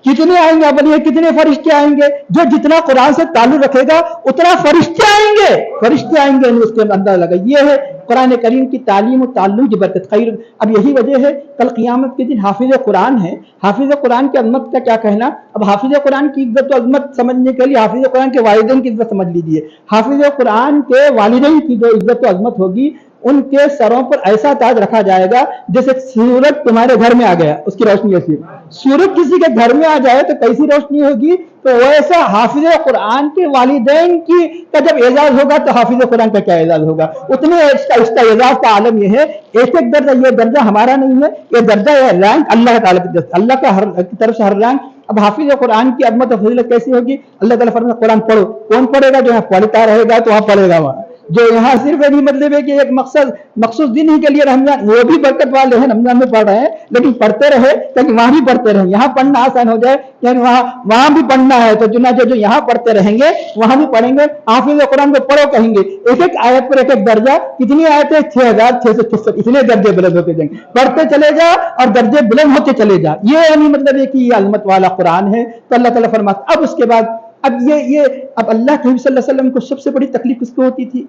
کتنے آئیں گے؟ اب کتنے فرشتے آئیں گے؟ جو جتنا قرآن سے تعلق رکھے گا اتنا فرشتے آئیں گے. فرشتے آئیں گے، اس کے اندازہ لگا. یہ ہے قرآن کریم کی تعلیم و تعلق کی برکت. خیر، اب یہی وجہ ہے کل قیامت کے دن حافظ قرآن ہے. حافظ قرآن کی عظمت کا کیا کہنا. اب حافظ قرآن کی عزت و عظمت سمجھنے کے لیے حافظ قرآن کے والدین کی عزت سمجھ لیجیے. حافظ قرآن کے والدین کی جو عزت و عظمت ہوگی، ان کے سروں پر ایسا تاج رکھا جائے گا جیسے سورج تمہارے گھر میں آ گیا، اس کی روشنی ایسی. سورج کسی کے گھر میں آ جائے تو کیسی روشنی ہوگی؟ تو ویسا حافظ قرآن کے والدین کی کا جب اعزاز ہوگا تو حافظ قرآن کا کیا اعزاز ہوگا. اتنے اس کا اعزاز کا عالم یہ ہے. ایک ایک درجہ، یہ درجہ ہمارا نہیں ہے، یہ درجہ ہے رینک اللہ تعالیٰ کی طرف، اللہ کا کی طرف سے ہر رینک. اب حافظ قرآن کی عظمت و فضیلت کیسی ہوگی؟ اللہ تعالیٰ فرماتا ہے قرآن پڑھو. کون پڑھے گا؟ جو یہاں پڑھتا رہے گا تو وہاں پڑھے گا. وہاں جو یہاں صرف یہ مطلب ہے کہ ایک مخصوص دن ہی کے لیے رمضان، وہ بھی برکت والے ہیں، رمضان میں پڑھ رہے ہیں، لیکن پڑھتے رہے تاکہ وہاں بھی پڑھتے رہیں. یہاں پڑھنا آسان ہو جائے، یعنی وہاں بھی پڑھنا ہے تو چنانچہ جو یہاں پڑھتے رہیں گے وہاں بھی پڑھیں گے. حافظ قرآن کو پڑھو کہیں گے، ایک ایک آیت پر ایک ایک درجہ. کتنی آیتیں؟ 6666. اتنے درجے بلند ہوتے جائیں گے. پڑھتے چلے جا اور درجے بلند ہوتے چلے جا. یہ یعنی مطلب ہے کہ یہ عظمت والا قرآن ہے. تو اللہ تعالیٰ فرماتا اب اس کے بعد اب اب اللہ کے حبیب صلی اللہ علیہ وسلم کو سب سے بڑی تکلیف کس کو ہوتی تھی؟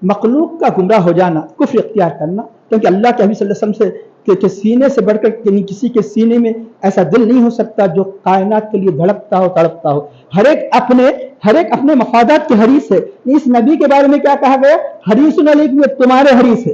مخلوق کا گمراہ ہو جانا، کفر اختیار کرنا. کیونکہ اللہ کے حبیب صلی اللہ علیہ وسلم سے کہ سینے سے بڑھ کر کسی کے سینے میں ایسا دل نہیں ہو سکتا جو کائنات کے لیے دھڑکتا ہو، تڑپتا ہو. ہر ایک اپنے مفادات کے حریص ہے. اس نبی کے بارے میں کیا کہا گیا؟ حریص علیکم، تمہارے حریص ہے.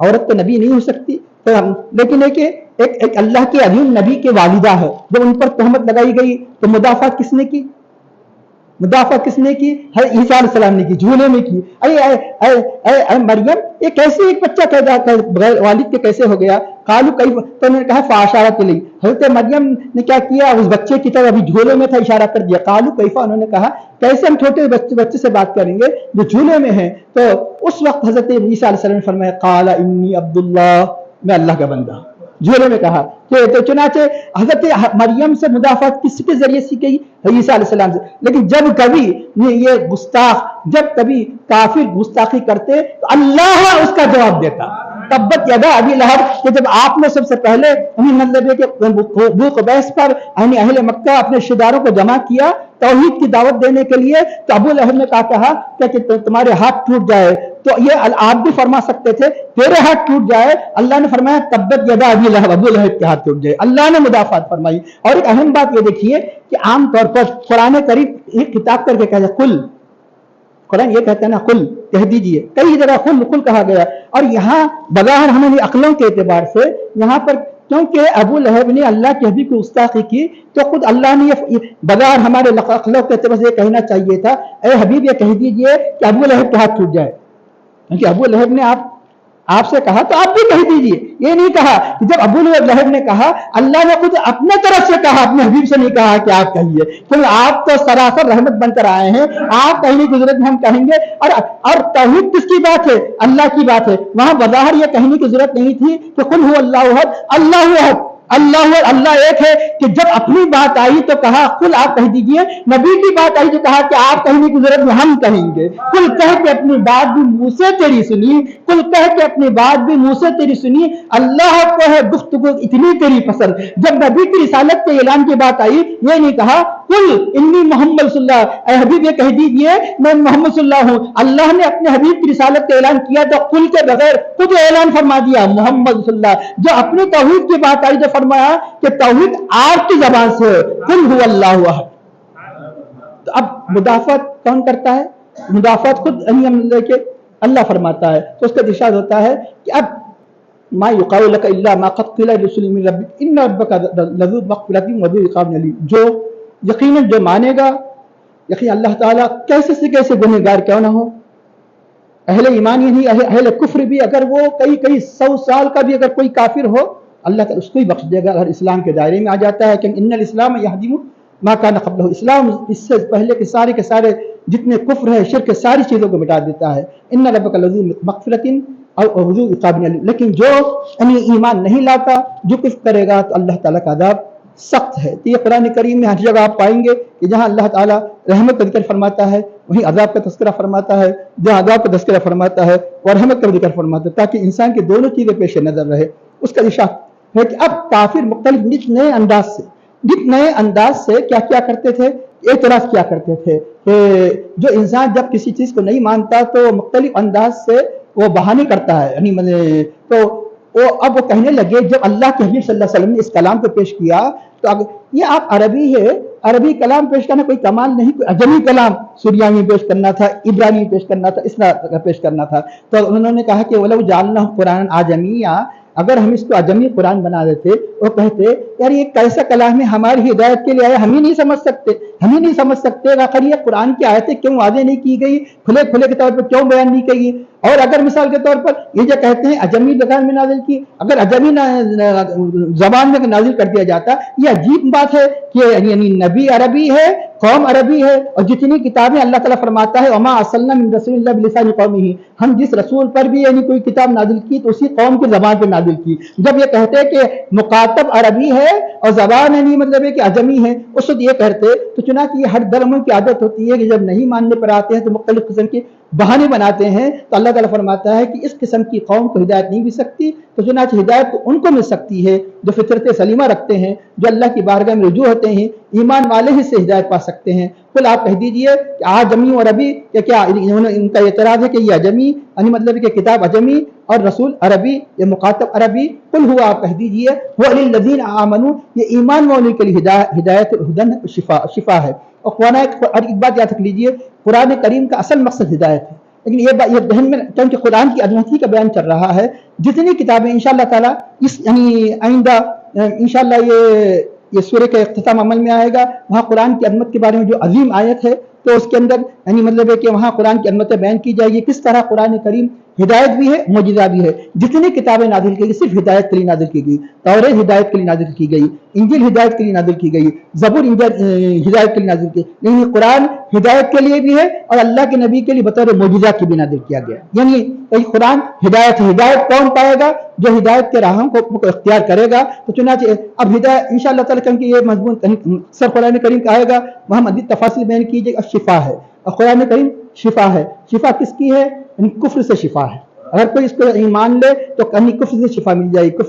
عورت تو نبی نہیں ہو سکتی، لیکن ایک اللہ کے عظیم نبی کے والدہ ہے، جب ان پر تہمت لگائی گئی تو مدافعت کس نے کی؟ مدافعت کس نے کی؟ عیسیٰ علیہ السلام نے کی، جھولے میں کی۔ اے مریم، یہ کیسے ایک بچہ پیدا بغیر والد کے کیسے ہو گیا؟ قالو کئی، تو انہوں نے کہا فاشارت الیہ، حضرت مریم نے کیا کیا؟ اس بچے کی طرف، ابھی جھولے میں تھا، اشارہ کر دیا۔ قالو کیفا، انہوں نے کہا کیسے ہم چھوٹے بچے سے بات کریں گے جو جھولے میں ہیں؟ تو اس وقت حضرت عیسیٰ علیہ السلام نے فرمایا قال انی عبد اللہ، میں اللہ کا بندہ، جھولے میں کہا۔ تو چنانچہ حضرت مریم سے مدافعت کس کے ذریعے سے کی؟ عیسیٰ علیہ السلام سے۔ لیکن جب کبھی یہ گستاخ، جب کبھی کافر گستاخی کرتے تو اللہ اس کا جواب دیتا، تبت یدا ابی لہب، کہ جب آپ نے سب سے پہلے مطلب کہ ابو قبیس پر اہل مکہ اپنے رشتہ داروں کو جمع کیا توحید کی دعوت دینے کے لیے، تو ابو لہب نے کہا کہ تمہارے ہاتھ ٹوٹ جائے، تو یہ آپ بھی فرما سکتے تھے تیرے ہاتھ ٹوٹ جائے، اللہ نے فرمایا تبت یدا ابی لہب، ابو لہب کے ہاتھ ٹوٹ جائے، اللہ نے مدافعت فرمائی۔ اور ایک اہم بات یہ دیکھیے کہ عام طور پر قرآن کریم ایک کتاب کر کے کہتا ہے قل، قرآن یہ کہتا ہے نا قل، کہہ دیجئے، کئی جگہ قل قل کہا گیا، اور یہاں بظاہر ہمیں عقلوں کے اعتبار سے یہاں پر کیونکہ ابو لہب نے اللہ کے حبیب کو گستاخی کی، تو خود اللہ نے یہ بظاہر ہمارے عقلوں کے اعتبار سے یہ کہنا چاہیے تھا اے حبیب یہ کہہ دیجئے کہ ابو لہب کے ہاتھ ٹوٹ جائے، کیونکہ ابو لہب نے آپ سے کہا تو آپ بھی کہہ دیجئے۔ یہ نہیں کہا کہ جب ابو لہب نے کہا، اللہ نے خود اپنے طرف سے کہا، اپنے حبیب سے نہیں کہا کہ آپ کہیے، کیونکہ آپ تو سراسر رحمت بن کر آئے ہیں، آپ کہنے کی ضرورت میں ہم کہیں گے۔ اور توحید کس کی بات ہے؟ اللہ کی بات ہے، وہاں بظاہر یہ کہنے کی ضرورت نہیں تھی کہ قل هو اللہ احد، اللہ احد، اللہ ایک ہے، کہ جب اپنی بات آئی تو کہا قل آپ کہہ دیجئے، نبی کی بات آئی تو کہا کہ آپ کہنے کی ضرورت میں ہم کہیں گے، قل کہہ کے اپنی بات بھی منہ سے تیری سنی، قل کہہ کے اپنی بات بھی منہ سے تیری سنی، اللہ کو ہے گفتگو اتنی تیری پسند۔ جب نبی کی رسالت کے اعلان کی بات آئی یہ نہیں کہا قل انی محمد صلی اللہ، اے حبیب یہ کہہ دیجئے میں محمد صلی اللہ ہوں، اللہ نے اپنے حبیب کی رسالت کا اعلان کیا تو قل کے بغیر خود اعلان فرما دیا محمد صلی اللہ۔ جو اپنی توحید کی بات آئی تو فرمایا کہ توحید آپ کی زبان سے قل هو اللہ احد۔ تو اب مدافعت کون کرتا ہے؟ مدافعت خود اللہ فرماتا ہے، تو اس کا ارشاد ہوتا ہے کہ اب ما یقال لک الا ما قد قیل لرسول من ربک ان ربک لذو مغفرۃ وذو عقاب علیم، جو یقیناً جو مانے گا، یقین اللہ تعالیٰ کیسے سے کیسے گنہگار کیوں نہ ہو، اہل ایمان ہی نہیں اہل کفر بھی، اگر وہ کئی 100 سال کا بھی اگر کوئی کافر ہو اللہ تعالیٰ اس کو ہی بخش دے گا اگر اسلام کے دائرے میں آ جاتا ہے، کہ ان الاسلام یہدم ما کان قبلہ، اسلام اس سے پہلے کے سارے جتنے کفر ہے شرک ساری چیزوں کو مٹا دیتا ہے۔ ان ربک لذو مغفرۃ اور وذو عقاب علیم، لیکن جو ایمان نہیں لاتا، جو کفر کرے گا تو اللہ تعالیٰ کا عذاب سخت ہے۔ تو یہ قرآن کریم میں ہر جگہ آپ پائیں گے کہ جہاں اللہ تعالیٰ رحمت کا ذکر فرماتا ہے وہیں عذاب کا تذکرہ فرماتا ہے، جہاں عذاب کا تذکرہ فرماتا ہے اور رحمت کا ذکر فرماتا ہے، تاکہ انسان کی دونوں چیزیں پیش نظر رہے۔ اس کا اشارہ ہے کہ اب کافر مختلف نت نئے انداز سے کیا کرتے تھے، اعتراض کیا کرتے تھے کہ جو انسان جب کسی چیز کو نہیں مانتا تو مختلف انداز سے وہ بہانے کرتا ہے، یعنی تو اب وہ کہنے لگے جب اللہ کے حبیب صلی اللہ علیہ وسلم نے اس کلام کو پیش کیا تو اب یہ آپ عربی ہے، عربی کلام پیش کرنا کوئی کمال نہیں، کوئی عجمی کلام سریانی میں پیش کرنا تھا، عبرانی میں پیش کرنا تھا، اس طرح پیش کرنا تھا۔ تو انہوں نے کہا کہ وَلَوْ جَعَلْنَاهُ قُرْآنًا عَجَمِيًّا، اگر ہم اس کو عجمی قرآن بنا دیتے، وہ کہتے یار یہ کیسا کلام ہے ہماری ہدایت کے لیے آیا، ہم ہی نہیں سمجھ سکتے آخر یہ قرآن کی آیتیں کیوں واضح نہیں کی گئی، کھلے کے طور پر کیوں بیان نہیں کی گئی۔ اور اگر مثال کے طور پر یہ جو کہتے ہیں عجمی زبان میں نازل کی، اگر عجمی زبان میں نازل کر دیا جاتا، یہ عجیب بات ہے کہ یعنی نبی عربی ہے، قوم عربی ہے، اور جتنی کتابیں اللہ تعالیٰ فرماتا ہے وما ارسلنا من رسول الا بلسان قومه، ہم جس رسول پر بھی یعنی کوئی کتاب نازل کی تو اسی قوم کی زبان پہ نازل کی۔ جب یہ کہتے کہ مخاطب عربی ہے اور زبان یعنی مطلب ہے کہ عجمی ہے، اس وقت یہ کہتے تو چنانچہ یہ ہر درموں کی عادت ہوتی ہے کہ جب نہیں ماننے پر آتے ہیں تو مختلف قسم کے بہانے بناتے ہیں، تو اللہ تعالیٰ فرماتا ہے کہ اس قسم کی قوم کو ہدایت نہیں مل سکتی، تو چنانچہ ہدایت تو ان کو مل سکتی ہے جو فطرت سلیمہ رکھتے ہیں، جو اللہ کی بارگاہ میں رجوع ہوتے ہیں، ایمان والے ہی سے ہدایت پا سکتے ہیں۔ کل آپ کہہ دیجئے کہ عجمی اور عربی کیا ان کا اعتراض ہے کہ یہ عجمی یعنی مطلب کہ کتاب عجمی اور رسول عربی یا مخاطب عربی، کل ہوا آپ کہہ دیجئے وہ للذین آمنوا، یہ ایمان والوں کے لیے ہدایت ہدن شفا ہے۔ اور ایک بات یاد رکھ لیجئے، قرآن کریم کا اصل مقصد ہدایت ہے، لیکن یہ ذہن میں کیونکہ قرآن کی عظمتی کا بیان چل رہا ہے. جتنی کتابیں انشاءاللہ تعالیٰ اس یعنی آئندہ انشاءاللہ یہ سورہ کا اختتام عمل میں آئے گا, وہاں قرآن کی عظمت کے بارے میں جو عظیم آیت ہے تو اس کے اندر یعنی مطلب ہے کہ وہاں قرآن کی عظمت بیان کی جائے گی, کس طرح قرآن کریم ہدایت بھی ہے معجزہ بھی ہے. جتنی کتابیں نازل کی گئی صرف ہدایت کے لیے نازل کی گئی. توریت ہدایت کے لیے نازل کی گئی, انجیل ہدایت کے لیے نازل کی گئی, زبور ہدایت کے لیے نازل کی, لیکن قرآن ہدایت کے لیے بھی ہے اور اللہ کے نبی کے لیے بطور معجزہ کی بھی نازل کیا گیا. یعنی قرآن ہدایت ہے. ہدایت کون پائے گا؟ جو ہدایت کے راہوں کو اختیار کرے گا. تو چنانچہ اب ہدایت انشاءاللہ تعالیٰ کیونکہ یہ مضمون سر قرآن کریم کا آئے گا, وہاں مزید تفاصیل بیان کیجیے. اب شفا ہے اور قرآن کریم شفا ہے. شفا کس کی ہے؟ یعنی کفر سے شفا ہے. اگر کوئی اس کو ایمان لے تو کہیں کفر سے شفا مل جائے گی.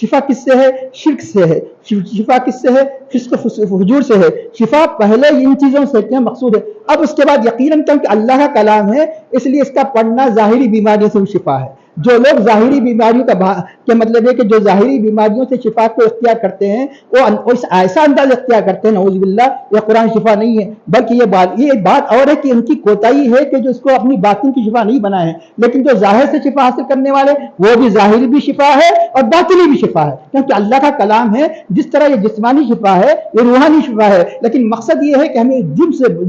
شفا کس سے ہے؟ شرک سے ہے. شفا کس سے ہے؟ فسق فجور سے ہے. شفا پہلے ان چیزوں سے کیا مقصود ہے. اب اس کے بعد یقیناً کیونکہ اللہ کا کلام ہے اس لیے اس کا پڑھنا ظاہری بیماریوں سے بھی شفا ہے. جو لوگ ظاہری بیماریوں کا مطلب ہے کہ جو ظاہری بیماریوں سے شفا کو اختیار کرتے ہیں وہ ایسا انداز اختیار کرتے ہیں نعوذ باللہ یہ قرآن شفا نہیں ہے. بلکہ یہ بات اور ہے کہ ان کی کوتاہی ہے کہ جو اس کو اپنی باطن کی شفا نہیں بنائے ہیں. لیکن جو ظاہر سے شفا حاصل کرنے والے وہ بھی ظاہری بھی شفا ہے اور باطنی بھی شفا ہے, کیونکہ اللہ کا کلام ہے. جس طرح یہ جسمانی شفا ہے یہ روحانی شفا ہے. لیکن مقصد یہ ہے کہ ہمیں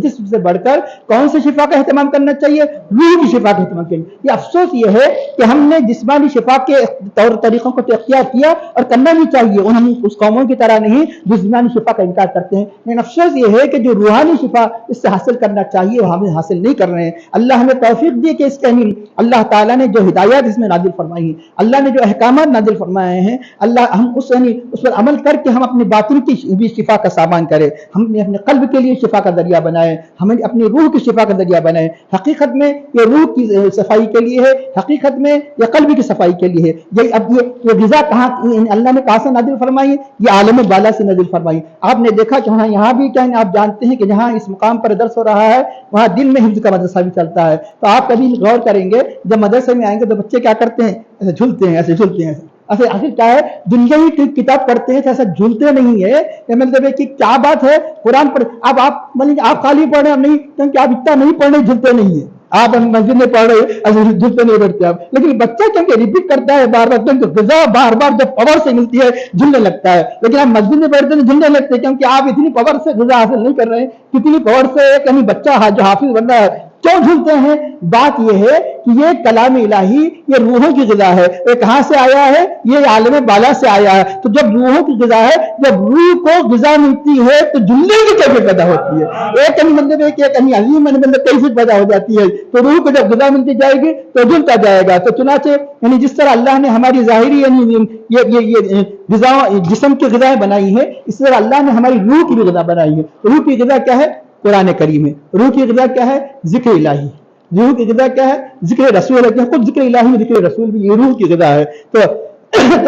جسم سے بڑھ کر کون سے شفا کا اہتمام کرنا چاہیے؟ روح کی شفا کا اہتمام کرنا. یہ افسوس یہ ہے کہ ہم نے جسمانی شفا کے طور طریقوں کو تو اختیار کیا اور کرنا بھی چاہیے, ہم اس قوموں کی طرح نہیں جو جسمانی شفا کا انکار کرتے ہیں. لیکن افسوس یہ ہے کہ جو روحانی شفا اس سے حاصل کرنا چاہیے وہ ہمیں حاصل نہیں کر رہے ہیں. اللہ ہمیں توفیق دی کہ اس کے اللہ تعالیٰ نے جو ہدایات اس میں نازل فرمائی ہیں, اللہ نے جو احکامات نازل فرمائے ہیں, اللہ ہم اس پر عمل کر کے ہم اپنے باطن کی بھی شفا کا سامان کریں. ہم نے اپنے قلب کے لیے شفا کا ذریعہ بنائے, ہمیں اپنی روح کی شفا کا ذریعہ بنائے. حقیقت میں یہ روح کی صفائی کے لیے ہے, حقیقت میں یہ قلب کی صفائی کے لیے ہے. اب یہ غذا کہاں اللہ نے کہاں سے نازل فرمائی ہے؟ یہ عالم بالا سے نازل فرمائی. آپ نے دیکھا کہ یہاں بھی کیا آپ جانتے ہیں کہ جہاں اس مقام پر درس ہو رہا ہے وہاں دن میں حفظ کا مدرسہ بھی چلتا ہے. تو آپ کبھی غور کریں گے جب مدرسے میں آئیں گے تو بچے کیا کرتے ہیں؟ ایسے جھولتے ہیں, ایسے جھولتے ہیں. آخر کیا ہے؟ دنیا ہی کتاب پڑھتے ہیں ایسا جھولتے نہیں ہے. مطلب ہے کہ کیا بات ہے قرآن پر اب آپ خالی پڑھ رہے ہیں نہیں, کیونکہ آپ اتنا نہیں پڑھ رہے جھولتے نہیں ہیں. آپ مسجد میں پڑھ رہے جھولتے نہیں بیٹھتے آپ, لیکن بچہ کیونکہ ریپیٹ کرتا ہے بار بار کیونکہ غذا بار بار جب پاور سے ملتی ہے جھولنے لگتا ہے. لیکن آپ مسجد میں بیٹھتے ہیں جھولنے لگتے ہیں کیونکہ آپ اتنی پاور سے غذا حاصل نہیں کر رہے ہیں. کتنی پاور سے کہیں بچہ جو حافظ بن رہا ہے کیوں جھولتے ہیں؟ بات یہ ہے کہ یہ کلام الہی یہ روحوں کی غذا ہے. یہ کہاں سے آیا ہے؟ یہ عالم بالا سے آیا ہے. تو جب روحوں کی غذا ہے, جب روح کو غذا ملتی ہے تو جھولنے کی کیفیت پیدا ہوتی ہے. ایک مطلب ہے کہ ایک عظیم کیفیت پیدا ہو جاتی ہے. تو روح کو جب غذا ملتی جائے گی تو جھولتا جائے گا. تو چنانچہ یعنی جس طرح اللہ نے ہماری ظاہری یعنی یہ غذا جسم کی غذائیں بنائی ہے, اس طرح اللہ نے ہماری روح کی بھی غذا بنائی ہے. روح کی غذا کیا ہے؟ قرآن کریم ہے. روح کی غذا کیا ہے؟ ذکر الہی. روح کی غذا کیا ہے؟ ذکر رسول ہے. خود ذکر الہی میں ذکر رسول بھی یہ روح کی غذا ہے. تو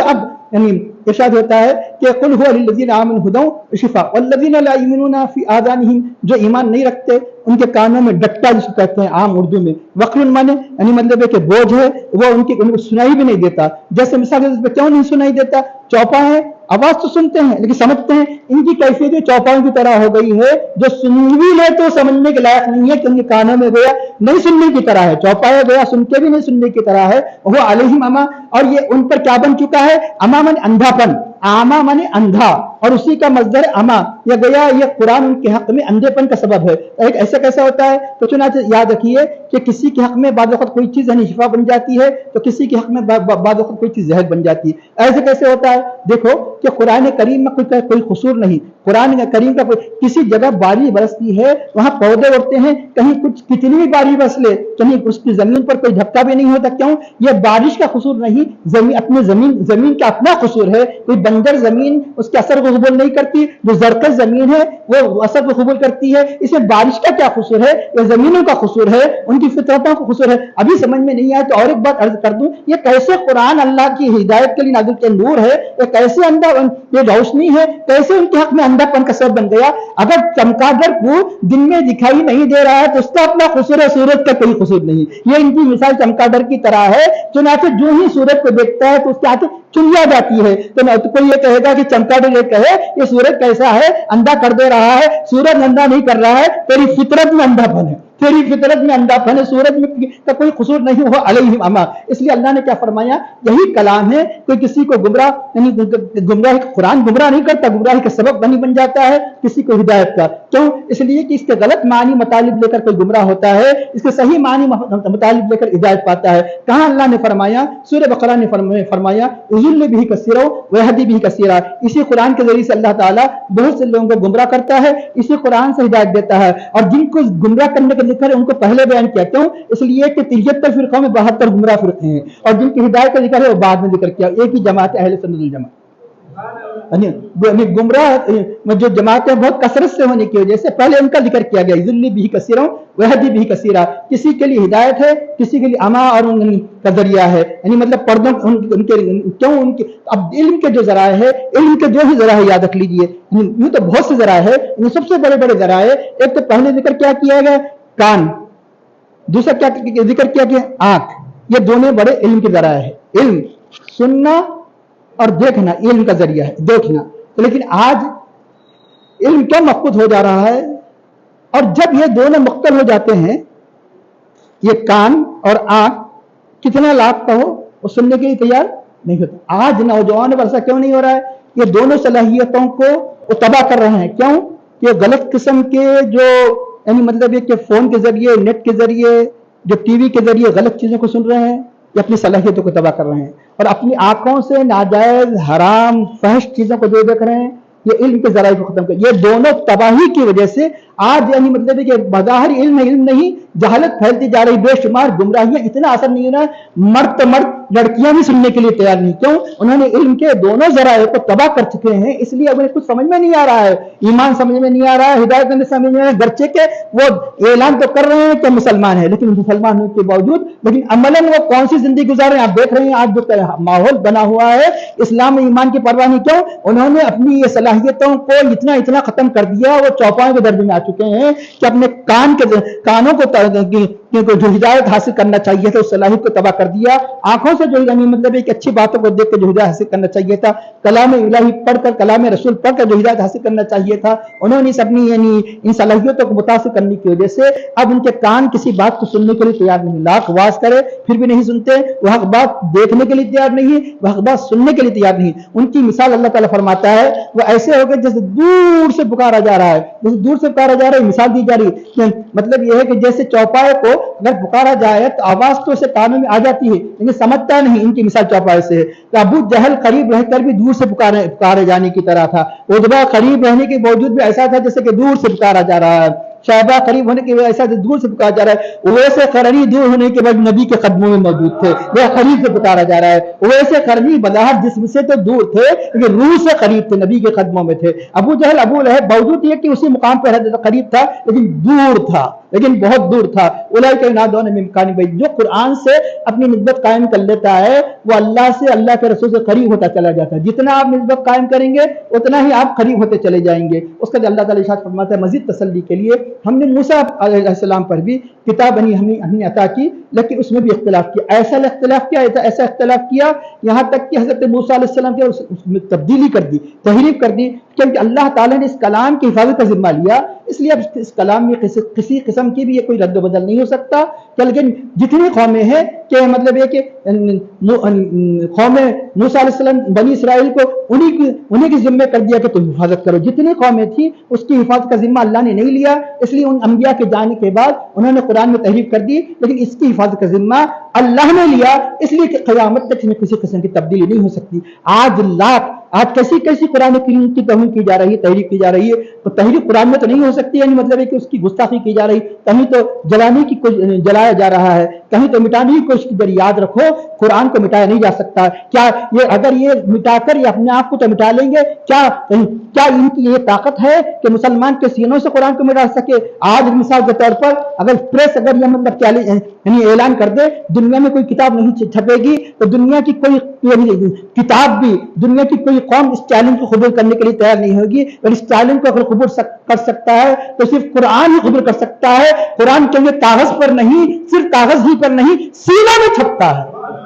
اب یعنی ارشاد ہوتا ہے کہ قل هو للذین آمنوا ھدی وشفاء والذین لا یؤمنون فی آذانہم, جو ایمان نہیں رکھتے ان کے کانوں میں ڈٹا جس کو کہتے ہیں عام اردو میں, وقر مانے یعنی مطلب ہے کہ بوجھ ہے, وہ ان کو سنائی بھی نہیں دیتا. جیسے مثال پہ کیوں نہیں سنائی دیتا؟ چوپا ہے, آواز تو سنتے ہیں لیکن سمجھتے ہیں. ان کی کیفیت چوپاؤں کی طرح ہو گئی ہے, جو سن بھی لے تو سمجھنے کے لائق نہیں ہے, کہ ان کے کانوں میں گویا نہیں سننے کی طرح ہے. چوپایا گویا سن کے بھی نہیں سننے کی طرح ہے. وہ علیہم اما, اور یہ ان پر کیا بن چکا ہے؟ اما من اندھا پن. آما من اندھا, اور اسی کا مصدر اما یا گیا یہ قرآن ان کے حق میں اندھے پن کا سبب ہے. ایک ایسا کیسا ہوتا ہے؟ تو چنانچہ یاد رکھیے کہ کسی کے حق میں بعض وقت کوئی چیز یعنی شفا بن جاتی ہے, تو کسی کے حق میں بعض وقت کوئی چیز زہر بن جاتی ہے. ایسے کیسے ہوتا ہے؟ دیکھو کہ قرآن کریم میں کوئی قصور نہیں. قرآن کریم کا کسی جگہ بارش برستی ہے, وہاں پودے اڑتے ہیں, کہیں کچھ کتنی بھی بارش برس لے کہیں اس کی زمین پر کوئی دھکا بھی نہیں ہوتا. کیوں؟ یہ بارش کا قصور نہیں, اپنے زمین کا اپنا قصور ہے. کوئی بنجر زمین اس کے اثر کو قبول نہیں کرتی, جو زرخیز زمین ہے وہ اثر کو قبول کرتی ہے. اس میں بارش کا کیا قصور ہے؟ یہ زمینوں کا قصور ہے, ان کی فطرتوں کا قصور ہے. ابھی سمجھ میں نہیں آیا تو اور ایک بات عرض کر دوں, یہ کیسے قرآن اللہ کی ہدایت کے لیے نازل کیا نور ہے, یہ کیسے اندھا یہ روشنی ہے, کیسے ان کے حق میں اندھا پن کا سبب بن گیا؟ اگر چمگادڑ کو دن میں دکھائی نہیں دے رہا ہے تو اس کا اپنا قصور ہے, سورج کا کوئی قصور نہیں. یہ ان کی مثال چمگادڑ کی طرح ہے. چنانچہ جو ہی سورج کو دیکھتا ہے تو اس کے ہاتھ چنیا جاتی ہے. تو کوئی یہ کہے گا کہ چمگادڑ یہ کہے یہ سورج کیسا ہے, اندھا کر دے رہا ہے. سورج اندھا نہیں کر رہا ہے, تیری فطرت میں اندھا پن ہے. تیری فطرت میں اندھاپن سورج میں کا کوئی قصور نہیں ہو علیہم اما. اس لیے اللہ نے کیا فرمایا, یہی کلام ہے. کوئی کسی کو گمراہ یعنی گمراہ, قرآن گمراہ نہیں کرتا, گمراہی کا سبب نہیں بن جاتا ہے کسی کو ہدایت کا. کیوں؟ اس لیے کہ اس کے غلط معنی مطالب لے کر کوئی گمراہ ہوتا ہے, اس کے صحیح معنی مطالب لے کر ہدایت پاتا ہے. کہاں اللہ نے فرمایا, سورہ بقرہ نے فرمایا یضل بہ کثیرا ویہدی بہ کثیرا. اسی قرآن کے ذریعے سے اللہ تعالیٰ بہت سے لوگوں کو گمراہ کرتا ہے, اسی قرآن سے ہدایت دیتا ہے. اور جن کو گمراہ کرنے کا ذکر ہے ان کو پہلے بیان کیا. کیوں؟ اس لیے کہ 73 فرقوں میں 72 گمراہ فرقے ہیں, اور جن کی ہدایت کا ذکر ہے وہ بعد میں ذکر کیا. ایک ہی جماعت اہل سنت والجماعت. گمراہ جو جماعتیں بہت کثرت سے ہونے کی وجہ سے پہلے ان کا ذکر کیا گیا, یضل بہ کثیرا ویہدی بہ کثیرا. کسی کے لیے ہدایت ہے, کسی کے لیے اما اور ان کا ذریعہ ہے. یعنی مطلب پردوں ان کے اب علم کے جو ذرائع ہے, علم کے جو ہی ذرائع یاد رکھ لیجئے, یوں تو بہت سے ذرائع ہے, سب سے بڑے بڑے ذرائع. ایک تو پہلے ذکر کیا کیا گیا کان, دوسرا کیا ذکر کیا گیا آنکھ. یہ دونوں بڑے علم کے ذرائع ہے. علم سننا اور دیکھنا علم کا ذریعہ ہے, دیکھنا. لیکن آج علم کیا مفقود ہو جا رہا ہے, اور جب یہ دونوں مختل ہو جاتے ہیں, یہ کان اور آنکھ کتنا لاکھ کا ہو وہ سننے کے لیے تیار نہیں ہوتا. آج نوجوان ورثہ کیوں نہیں ہو رہا ہے؟ یہ دونوں صلاحیتوں کو وہ تباہ کر رہے ہیں. کیوں؟ کہ غلط قسم کے جو یعنی مطلب یہ کہ فون کے ذریعے, نیٹ کے ذریعے, جو ٹی وی کے ذریعے غلط چیزوں کو سن رہے ہیں, یہ اپنی صلاحیتوں کو تباہ کر رہے ہیں, اور اپنی آنکھوں سے ناجائز حرام فحش چیزوں کو جو دیکھ رہے ہیں, یہ علم کے ذرائع کو ختم کر. یہ دونوں تباہی کی وجہ سے آج یعنی مطلب ہے کہ بظاہر علم نہیں, جہالت پھیلتی جا رہی, بے شمار گمراہیاں, اتنا اثر نہیں ہو رہا ہے. مرد تو مرد, لڑکیاں بھی سننے کے لیے تیار نہیں. کیوں؟ انہوں نے علم کے دونوں ذرائع کو تباہ کر چکے ہیں. اس لیے اب انہیں کچھ سمجھ میں نہیں آ رہا ہے, ایمان سمجھ میں نہیں آ رہا ہے, ہدایت نہیں سمجھ میں آ رہا ہے. گرچہ کہ وہ اعلان تو کر رہے ہیں کہ مسلمان ہیں, لیکن مسلمان ہونے کے باوجود لیکن عملاً وہ کون سی زندگی گزار رہے ہیں آپ دیکھ رہے ہیں. آج جو ماحول بنا ہوا ہے, اسلام میں ایمان کی پرواہ نہیں. کیوں؟ انہوں نے اپنی یہ صلاحیتوں کو اتنا ختم کر دیا, وہ چوپاؤں کے درجے میں آ چکے ہیں کہ اپنے کانوں کو جو ہدایت حاصل کرنا چاہیے تھا اس صلاحیت کو تباہ کر دیا. آنکھوں سے جو مطلب ایک اچھی باتوں کو دیکھ کے جو ہدایت حاصل کرنا چاہیے تھا, کلام الہی پڑھ کر, کلام رسول پڑھ کر جو ہدایت حاصل کرنا چاہیے تھا, انہوں نے اپنی یعنی ان صلاحیتوں کو متاثر کرنے کی وجہ سے اب ان کے کان کسی بات کو سننے کے لیے تیار نہیں. لاکھ واز کرے پھر بھی نہیں سنتے. وہ حق بات دیکھنے کے لیے تیار نہیں, وہ حق بات سننے کے لیے تیار نہیں. ان کی مثال اللہ تعالیٰ فرماتا ہے وہ ایسے ہو گئے جیسے دور سے پکارا جا رہا ہے, جیسے دور سے پکارا جا رہا ہے. مثال دی جا رہی ہے, مطلب یہ ہے کہ جیسے چوپائے کو اگر پکارا جائے تو آواز تو اسے کانوں میں آ جاتی ہے لیکن سمجھتا نہیں. ان کی مثال چوپائے سے ہے. تو ابو جہل قریب رہ کر بھی دور سے پکارے جانے کی طرح تھا. عتبہ قریب رہنے کے باوجود بھی ایسا تھا جیسے کہ دور سے پکارا جا رہا ہے. شہبہ قریب ہونے کے بعد ایسا دور سے پکارا جا رہا ہے. ویسے قرنی دور ہونے کے بعد نبی کے قدموں میں موجود تھے, وہ قریب سے پکارا جا رہا ہے. ویسے قرنی بظاہر جسم سے تو دور تھے لیکن روح سے قریب تھے, نبی کے قدموں میں تھے. ابو جہل ابو لہب باوجود یہ کہ اسی مقام پہ قریب تھا لیکن دور تھا, لیکن بہت دور تھا. اولئک ینادون من مکان بعید. جو قرآن سے اپنی نسبت قائم کر لیتا ہے وہ اللہ سے, اللہ کے رسول سے قریب ہوتا چلا جاتا ہے. جتنا آپ نسبت قائم کریں گے اتنا ہی آپ قریب ہوتے چلے جائیں گے. اس کا اللہ تعالیٰ ارشاد فرماتا ہے مزید تسلی کے لیے ہم نے موسیٰ علیہ السلام پر بھی کتاب ہمیں عطا کی, لیکن اس میں بھی اختلاف کیا. ایسا اختلاف کیا یہاں تک کہ حضرت موسیٰ علیہ السلام کی اس میں تبدیلی کر دی, تحریف کر دی, کیونکہ اللہ تعالیٰ نے اس کلام کی حفاظت کا ذمہ لیا. اس لیے اب اس کلام میں کسی قسم کی بھی یہ کوئی رد و بدل نہیں ہو سکتا. لیکن جتنی قومیں ہیں کہ مطلب یہ کہ قوم موسیٰ علیہ السلام بنی اسرائیل کو انہی کی ذمہ کر دیا کہ تم حفاظت کرو. جتنی قومیں تھیں اس کی حفاظت کا ذمہ اللہ نے نہیں لیا, اس لیے ان انبیاء کے جانے کے بعد انہوں نے قرآن میں تحریف کر دی, لیکن اس کی حفاظت کا ذمہ اللہ نے لیا. اس لیے کہ قیامت تک اس میں کسی قسم کی تبدیلی نہیں ہو سکتی. آج کیسی قرآن کریم کی توہین کی جا رہی ہے, تحریف کی جا رہی ہے. تو تحریف قرآن میں تو نہیں ہو سکتی, یعنی مطلب ہے کہ اس کی گستاخی کی جا رہی, کہیں تو جلایا جا رہا ہے, کہیں تو مٹانے کی کوشش کی. یاد رکھو قرآن کو مٹایا نہیں جا سکتا. کیا یہ اگر یہ مٹا کر یہ اپنے آپ کو تو مٹا لیں گے, کیا ان کی یہ طاقت ہے کہ مسلمان کے سینوں سے قرآن کو مٹا سکے؟ آج مثال کے طور پر اگر پریس اگر یہ مطلب یعنی اعلان کر دے دنیا میں کوئی کتاب نہیں چھپے گی, تو دنیا کی کوئی کتاب بھی, دنیا کی کوئی قوم اس چیلنج کو قبول کرنے کے لیے تیار نہیں ہوگی. اور اس چیلنج کو اگر قبول کر سکتا ہے تو صرف قرآن ہی قبول کر سکتا ہے. قرآن کیونکہ کاغذ پر نہیں, صرف کاغذ ہی پر نہیں, سینہ میں چھپتا ہے.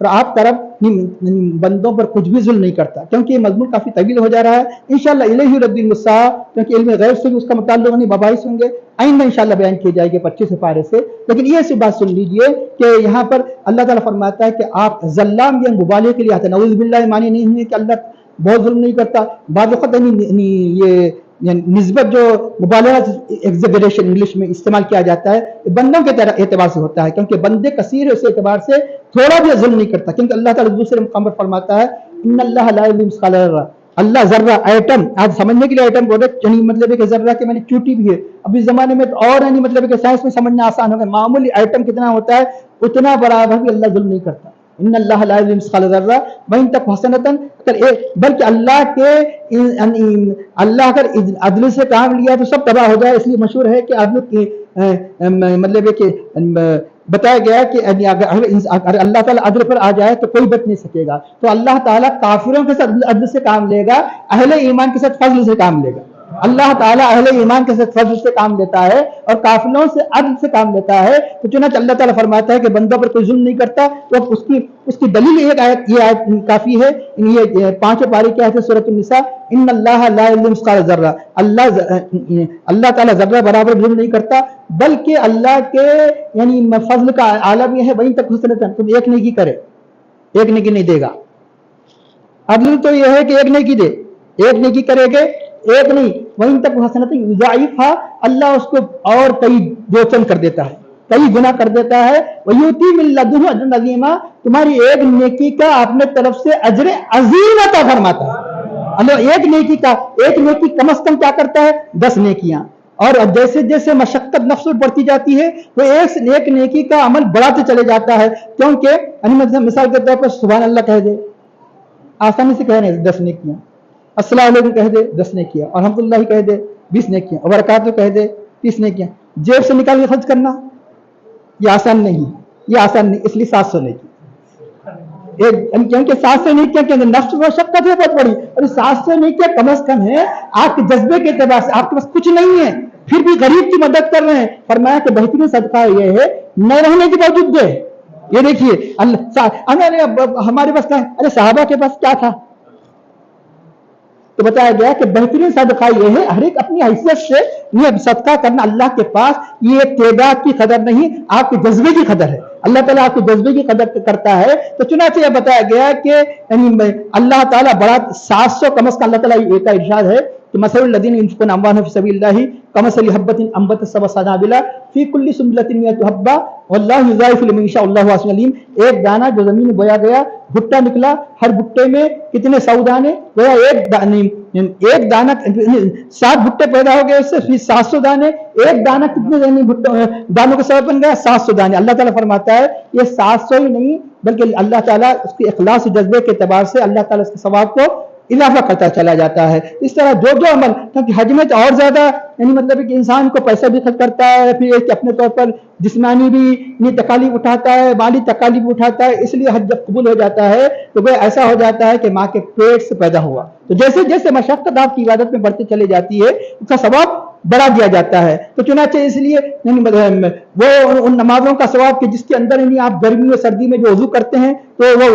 اور آپ طرف بندوں پر کچھ بھی ظلم نہیں کرتا، کیونکہ یہ مضمون کافی طویل ہو جا رہا ہے. انشاءاللہ الیہ رد المساء، کیونکہ علم غیب سے بھی اس کا متعلق مباحث ہوں گے، آئندہ انشاءاللہ بیان کی جائے گی 25 سپارے سے. لیکن یہ سی بات سن لیجئے کہ یہاں پر اللہ تعالیٰ فرماتا ہے کہ آپ ظلام یا مبالغے کے لیے آتے ہیں. نعوذ باللہ، معنی نہیں ہوئی کہ اللہ بہت ظلم نہیں کرتا. بعض وقت یہ نسبت جو مبالغہ ایگزیگریشن انگلش میں استعمال کیا جاتا ہے بندوں کے اعتبار سے ہوتا ہے، کیونکہ بندے کثیر ہے، اس اعتبار سے تھوڑا بھی ظلم نہیں کرتا. کیونکہ اللہ تعالیٰ دوسرے مقام پر فرماتا ہے ان اللہ لا یظلم مثقال ذرہ، اللہ ذرہ ایٹم، آپ سمجھنے کے لیے ایٹم بولے یعنی مطلب ہے کہ ذرہ کے معنی چوٹی بھی ہے. ابھی زمانے میں تو اور یعنی مطلب ہے کہ سائنس میں سمجھنا آسان ہوگا، معمولی ایٹم کتنا ہوتا ہے اتنا برابر بھی اللہ ظلم نہیں کرتا. ان اللہ لا یظلم مثقال ذرہ وان تک حسنۃ، بلکہ اللہ اگر عدل سے کام لیا تو سب تباہ ہو جائے. اس لیے مشہور ہے کہ عدل کی مطلب ہے کہ بتایا گیا کہ اگر اللہ تعالیٰ عدل پر آ جائے تو کوئی بچ نہیں سکے گا. تو اللہ تعالیٰ کافروں کے ساتھ عدل سے کام لے گا، اہل ایمان کے ساتھ فضل سے کام لے گا. اللہ تعالیٰ اہل ایمان کے ساتھ فضل سے کام لیتا ہے اور کافروں سے عدل سے کام لیتا ہے. تو چنانچہ اللہ تعالیٰ فرماتا ہے کہ بندوں پر کوئی ظلم نہیں کرتا. تو اس کی دلیل ایک آیت، یہ آیت کافی ہے. یہ 5 پارے کی آیت ہے سورۃ النساء، ان اللہ لا یظلم مثقال ذرہ، اللہ تعالیٰ ذرہ برابر ظلم نہیں کرتا، بلکہ اللہ کے یعنی فضل کا عالم یہ ہے وہیں تک حسنۃ، تم ایک نیکی کرے ایک نیکی نہیں دے گا. عدل تو یہ ہے کہ ایک نیکی دے، ایک نیکی کرے گے ایک نہیں، وہیں تک حسنۃ یضاعفھا، اللہ اس کو اور کئی دو چند کر دیتا ہے، کئی گنا کر دیتا ہے. ویؤتی من لدنہ اجرا عظیما، تمہاری ایک نیکی کا اپنے طرف سے اجر عظیم عطا فرماتا ہے. اللہ ایک نیکی کم از کم کیا کرتا ہے 10 نیکیاں. اور جیسے جیسے مشقت نفس پر بڑھتی جاتی ہے وہ ایک نیکی کا عمل بڑھاتے چلے جاتا ہے. کیونکہ مثال کے طور پر سبحان اللہ کہہ دے، آسانی سے کہہ رہے ہیں 10 نیکیاں، السلام علیکم کہہ دے 10 نیکیاں، اور الحمد للہ کہہ دے 20 نیکیاں، اور برکاتہ کہہ دے 30 نیکیاں. جیب سے نکال کے خرچ کرنا یہ آسان نہیں، یہ آسان نہیں، اس لیے 700 نیکی. کیونکہ 700 نیکیاں کے اندر نفس مشقت ہے بہت بڑی، اور 700 نیکیاں کم از کم ہے آپ کے جذبے کے اعتبار سے. آپ کے پاس کچھ نہیں ہے پھر بھی غریب کی مدد کر رہے ہیں. فرمایا کہ بہترین صدقہ یہ ہے نہ رہنے کے باوجود دے. یہ دیکھیے ہمارے پاس کیا ہے، ارے صحابہ کے پاس کیا تھا؟ تو بتایا گیا کہ بہترین صدقہ یہ ہے ہر ایک اپنی حیثیت سے یہ صدقہ کرنا اللہ کے پاس یہ تعداد کی قدر نہیں، آپ کے جذبے کی قدر ہے. اللہ تعالیٰ آپ کے جذبے کی قدر کرتا ہے. تو چنانچہ یہ بتایا گیا کہ اللہ تعالیٰ بڑا 700 کم از کم اللہ تعالیٰ یہ کا ارشاد ہے کہ مثل الذین ينفقون اموالهم فی سبیل اللہ کمثل حبۃ انبتت سبع سنابل فی کل سنبلۃ مئۃ حبۃ واللہ یضاعف لمن یشاء واللہ واسع علیم. ایک دانہ جو زمین میں بویا گیا، بھٹا نکلا، ہر بھٹے میں کتنے 100 دانے، گویا ایک دانہ 7 بھٹے پیدا ہو گئے، اس سے پھر 700 دانے، ایک دانہ کتنے دانوں کا سبب بن گیا 700 دانے. اللہ تعالیٰ فرماتا ہے یہ 700 ہی نہیں بلکہ اللہ تعالیٰ اس کے اخلاص جذبے کے اعتبار سے اللہ تعالیٰ اس کے ثواب کو اضافہ کرتا چلا جاتا ہے. اس طرح جو عمل، کیونکہ حج میں تو اور زیادہ یعنی مطلب کہ انسان کو پیسہ بھی خرچ کرتا ہے، پھر ایک اپنے طور پر جسمانی بھی تکالیف اٹھاتا ہے، مالی تکالیف اٹھاتا ہے. اس لیے حج جب قبول ہو جاتا ہے تو وہ ایسا ہو جاتا ہے کہ ماں کے پیٹ سے پیدا ہوا. تو جیسے جیسے مشقت آپ کی عبادت میں بڑھتی چلی جاتی ہے اس کا ثواب بڑھا دیا جاتا ہے. تو چنانچہ اس لیے وہ ان نمازوں کا ثواب کہ جس کے اندر آپ گرمی اور سردی میں جو وضو کرتے ہیں تو وہ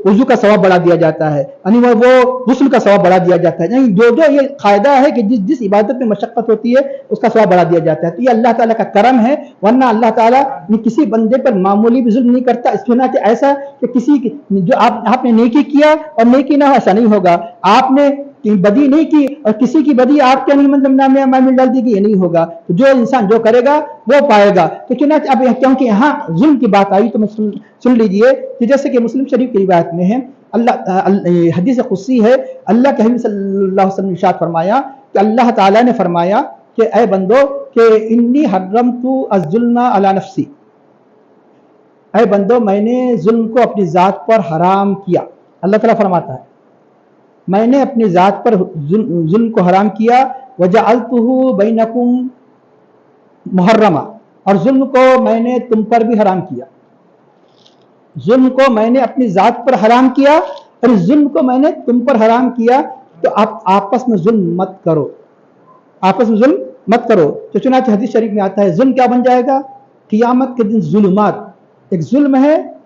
وضو کا ثواب بڑھا دیا جاتا ہے، یعنی وہ غسل کا ثواب بڑھا دیا جاتا ہے. یعنی جو یہ قاعدہ ہے کہ جس عبادت میں مشقت ہوتی ہے اس کا ثواب بڑھا دیا جاتا ہے. تو یہ اللہ تعالیٰ کا کرم ہے، ورنہ اللہ تعالیٰ کسی بندے پر معمولی بھی ظلم نہیں کرتا. اس لیے کہ ایسا کہ کسی جو آپ نے نیکی کیا اور نیکی نہ ایسا نہیں ہوگا، آپ نے بدی نہیں کی اور کسی کی بدی آپ کے نامے میں ڈال دی گئی، یہ نہیں ہوگا. تو جو انسان جو کرے گا وہ پائے گا. تو چنانچہ اب کیونکہ یہاں ظلم کی بات آئی تو میں سن لیجئے کہ جیسے کہ مسلم شریف کی روایت میں ہے، حدیث قدسی ہے، اللہ کے حبیب صلی اللہ علیہ وسلم ارشاد فرمایا کہ اللہ تعالیٰ نے فرمایا کہ اے بندو کہ انی حرمت الظلم علی نفسی، اے بندو میں نے ظلم کو اپنی ذات پر حرام کیا. اللہ تعالیٰ فرماتا ہے میں نے اپنی ذات پر ظلم کو حرام کیا، وجعلتہ بینکم محرما، اور ظلم کو میں نے تم پر بھی حرام کیا. ظلم کو میں نے اپنی ذات پر حرام کیا اور ظلم کو میں نے تم پر حرام کیا. تو آپ آپس میں ظلم مت کرو، آپس میں ظلم مت کرو. تو چنانچہ حدیث شریف میں آتا ہے ظلم کیا بن جائے گا قیامت کے دن ظلمات. ایک ظلم ہے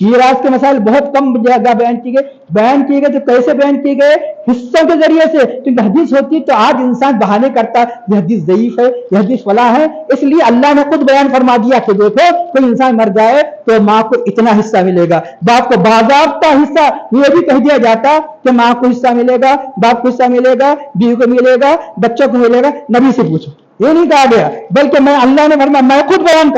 میراث کے مسائل بہت کم جگہ بیان کیے گئے تو کیسے بیان کیے گئے؟ حصوں کے ذریعے سے، کیونکہ حدیث ہوتی تو آج انسان بہانے کرتا یہ حدیث ضعیف ہے، یہ حدیث فلاں ہے، اس لیے اللہ نے خود بیان فرما دیا کہ دیکھو کوئی انسان مر جائے تو ماں کو اتنا حصہ ملے گا، باپ کو باضابطہ حصہ، یہ بھی کہہ دیا جاتا کہ ماں کو حصہ ملے گا، باپ کو حصہ ملے گا، بیوی کو ملے گا، بچوں کو ملے گا۔ نبی سے پوچھو، یہ نہیں کہا گیا، بلکہ میں اللہ نے فرمایا میں خود بیان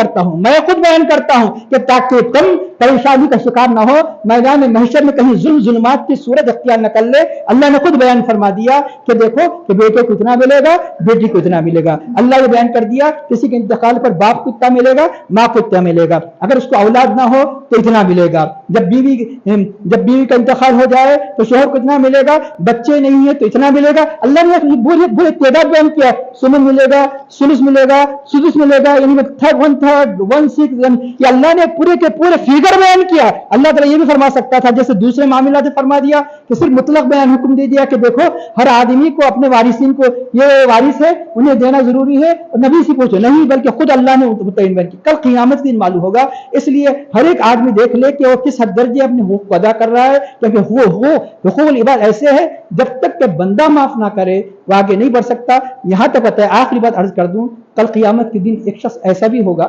کرتا ہوں کہ تاکہ تم پریشانی کا شکار نہ ہو، میدان محشر میں کہیں ظلمات کی صورت اختیار نہ کر لے۔ اللہ نے خود بیان فرما دیا کہ دیکھو کہ بیٹے کو اتنا ملے گا، بیٹی کو اتنا ملے گا۔ اللہ نے بیان کر دیا کسی کے انتقال پر باپ کو اتنا ملے گا، ماں کو اتنا ملے گا، اگر اس کو اولاد نہ ہو تو اتنا ملے گا، جب بیوی کا انتقال ہو جائے تو شوہر کو اتنا ملے گا، بچے نہیں ہے تو اتنا ملے گا۔ اللہ نے پورے تعداد بیان کیا، سمن ملے گا، سلس ملے گا، سدس ملے گا، یعنی 1/3 1/6، یہ اللہ نے پورے کے پورے فیگر بیان کیا۔ اللہ تعالیٰ یہ بھی فرما سکتا تھا جیسے دوسرے معاملات فرما دیا کہ صرف مطلق بیان حکم دے دیا کہ دیکھو ہر آدمی کو اپنے وارثین کو، یہ وارث ہے انہیں دینا ضروری ہے، اور نبی سے پوچھو، نہیں بلکہ خود اللہ نے متعین بیان کی۔ کل قیامت کے دن معلوم ہوگا، اس لیے ہر ایک آدمی دیکھ لے کہ وہ کس حد درجے اپنے حقوق کو ادا کر رہا ہے، کیونکہ وہ حقوق العباد ایسے ہے جب تک کہ بندہ معاف نہ کرے وہ آگے نہیں بڑھ سکتا۔ یہاں تک پتہ ہے، آخری بات عرض کر دوں، کل قیامت کے دن ایک شخص ایسا بھی ہوگا،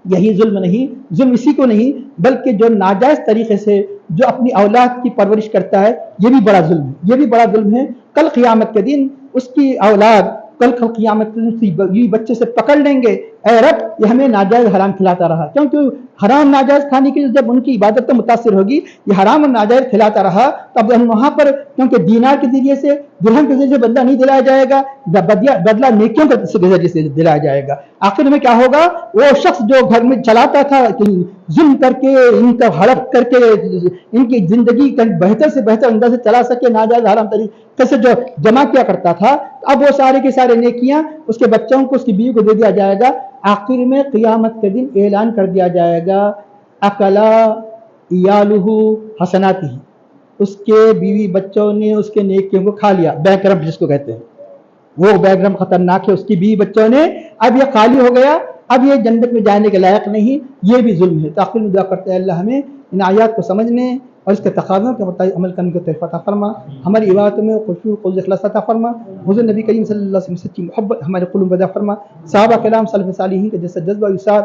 یہی ظلم نہیں، ظلم اسی کو نہیں بلکہ جو ناجائز طریقے سے جو اپنی اولاد کی پرورش کرتا ہے، یہ بھی بڑا ظلم ہے۔ کل قیامت کے دن اس کی اولاد، کل قیامت کے دن یہ بچے سے پکڑ لیں گے، اے رب یہ ہمیں ناجائز حرام کھلاتا رہا، کیونکہ حرام ناجائز کھانے کی جب ان کی عبادت تو متاثر ہوگی، یہ حرام اور ناجائز کھلاتا رہا، تب وہاں پر کیونکہ دینار کے ذریعے سے، درہم کے ذریعے سے بدلہ نہیں دلایا جائے گا، بدلہ نیکیوں کے ذریعے سے دلایا جائے گا۔ آخر میں کیا ہوگا؟ وہ شخص جو گھر میں چلاتا تھا ظلم کر کے، ان کا ہڑپ کر کے ان کی زندگی بہتر سے بہتر انداز سے چلا سکے، ناجائز حرام طریقے سے جو جمع کیا کرتا تھا، اب وہ سارے کے سارے نیکیاں اس کے بچوں کو، اس کی بیوی کو دے دیا جائے گا۔ آخر میں قیامت کے دن اعلان کر دیا جائے گا، اکلا ایالہ حسناتہ، اس کے بیوی بچوں نے اس کے نیکیوں کو کھا لیا، بینک جس کو کہتے ہیں، وہ بینک خطرناک ہے، اس کی بیوی بچوں نے، اب یہ خالی ہو گیا، اب یہ جنت میں جانے کے لائق نہیں، یہ بھی ظلم ہے۔ آخر میں دعا کرتے ہیں اللہ ہمیں ان آیات کو سمجھنے اور اس کے تقاضوں کے مطابق عمل کرنے کو توفیق عطا فرما، ہماری عبادتوں میں خشوع و اخلاص عطا فرما، حضور نبی کریم صلی اللہ علیہ وسلم سچی محبت ہمارے قلوب میں پیدا فرما، صحابہ کرام سلف صالحین کے جیسا جذبہ وصال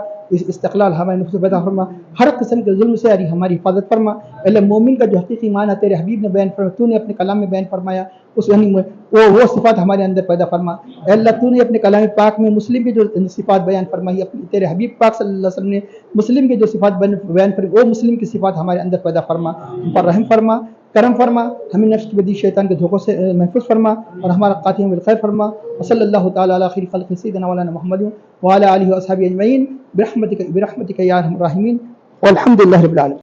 استقلال ہمارے نفس میں پیدا فرما، ہر قسم کے ظلم سے ہماری حفاظت فرما۔ اللہ مومن کا جو حقیقی معنی تیرے حبیب نے بیان فرمایا، تو نے اپنے کلام میں بیان فرمایا، اس یعنی وہ صفات ہمارے اندر پیدا فرما۔ اے اللہ تو نے اپنے کلام پاک میں مسلم کی جو صفات بیان فرمائی، تیرے حبیب پاک صلی اللہ علیہ وسلم نے مسلم کی جو صفات بیان فرمائی، وہ مسلم کی صفات ہمارے اندر پیدا فرما، ہم پر رحم فرما، کرم فرما، ہمیں نفس کی بدی شیطان کے دھوکوں سے محفوظ فرما، اور ہمارا خاتمہ بالخیر فرما۔ وصلی اللہ تعالی علی خیر خلق سیدنا مولانا محمد وعلی آلہ واصحابہ اجمعین برحمتک یا ارحم الراحمین والحمد للہ رب العالمین۔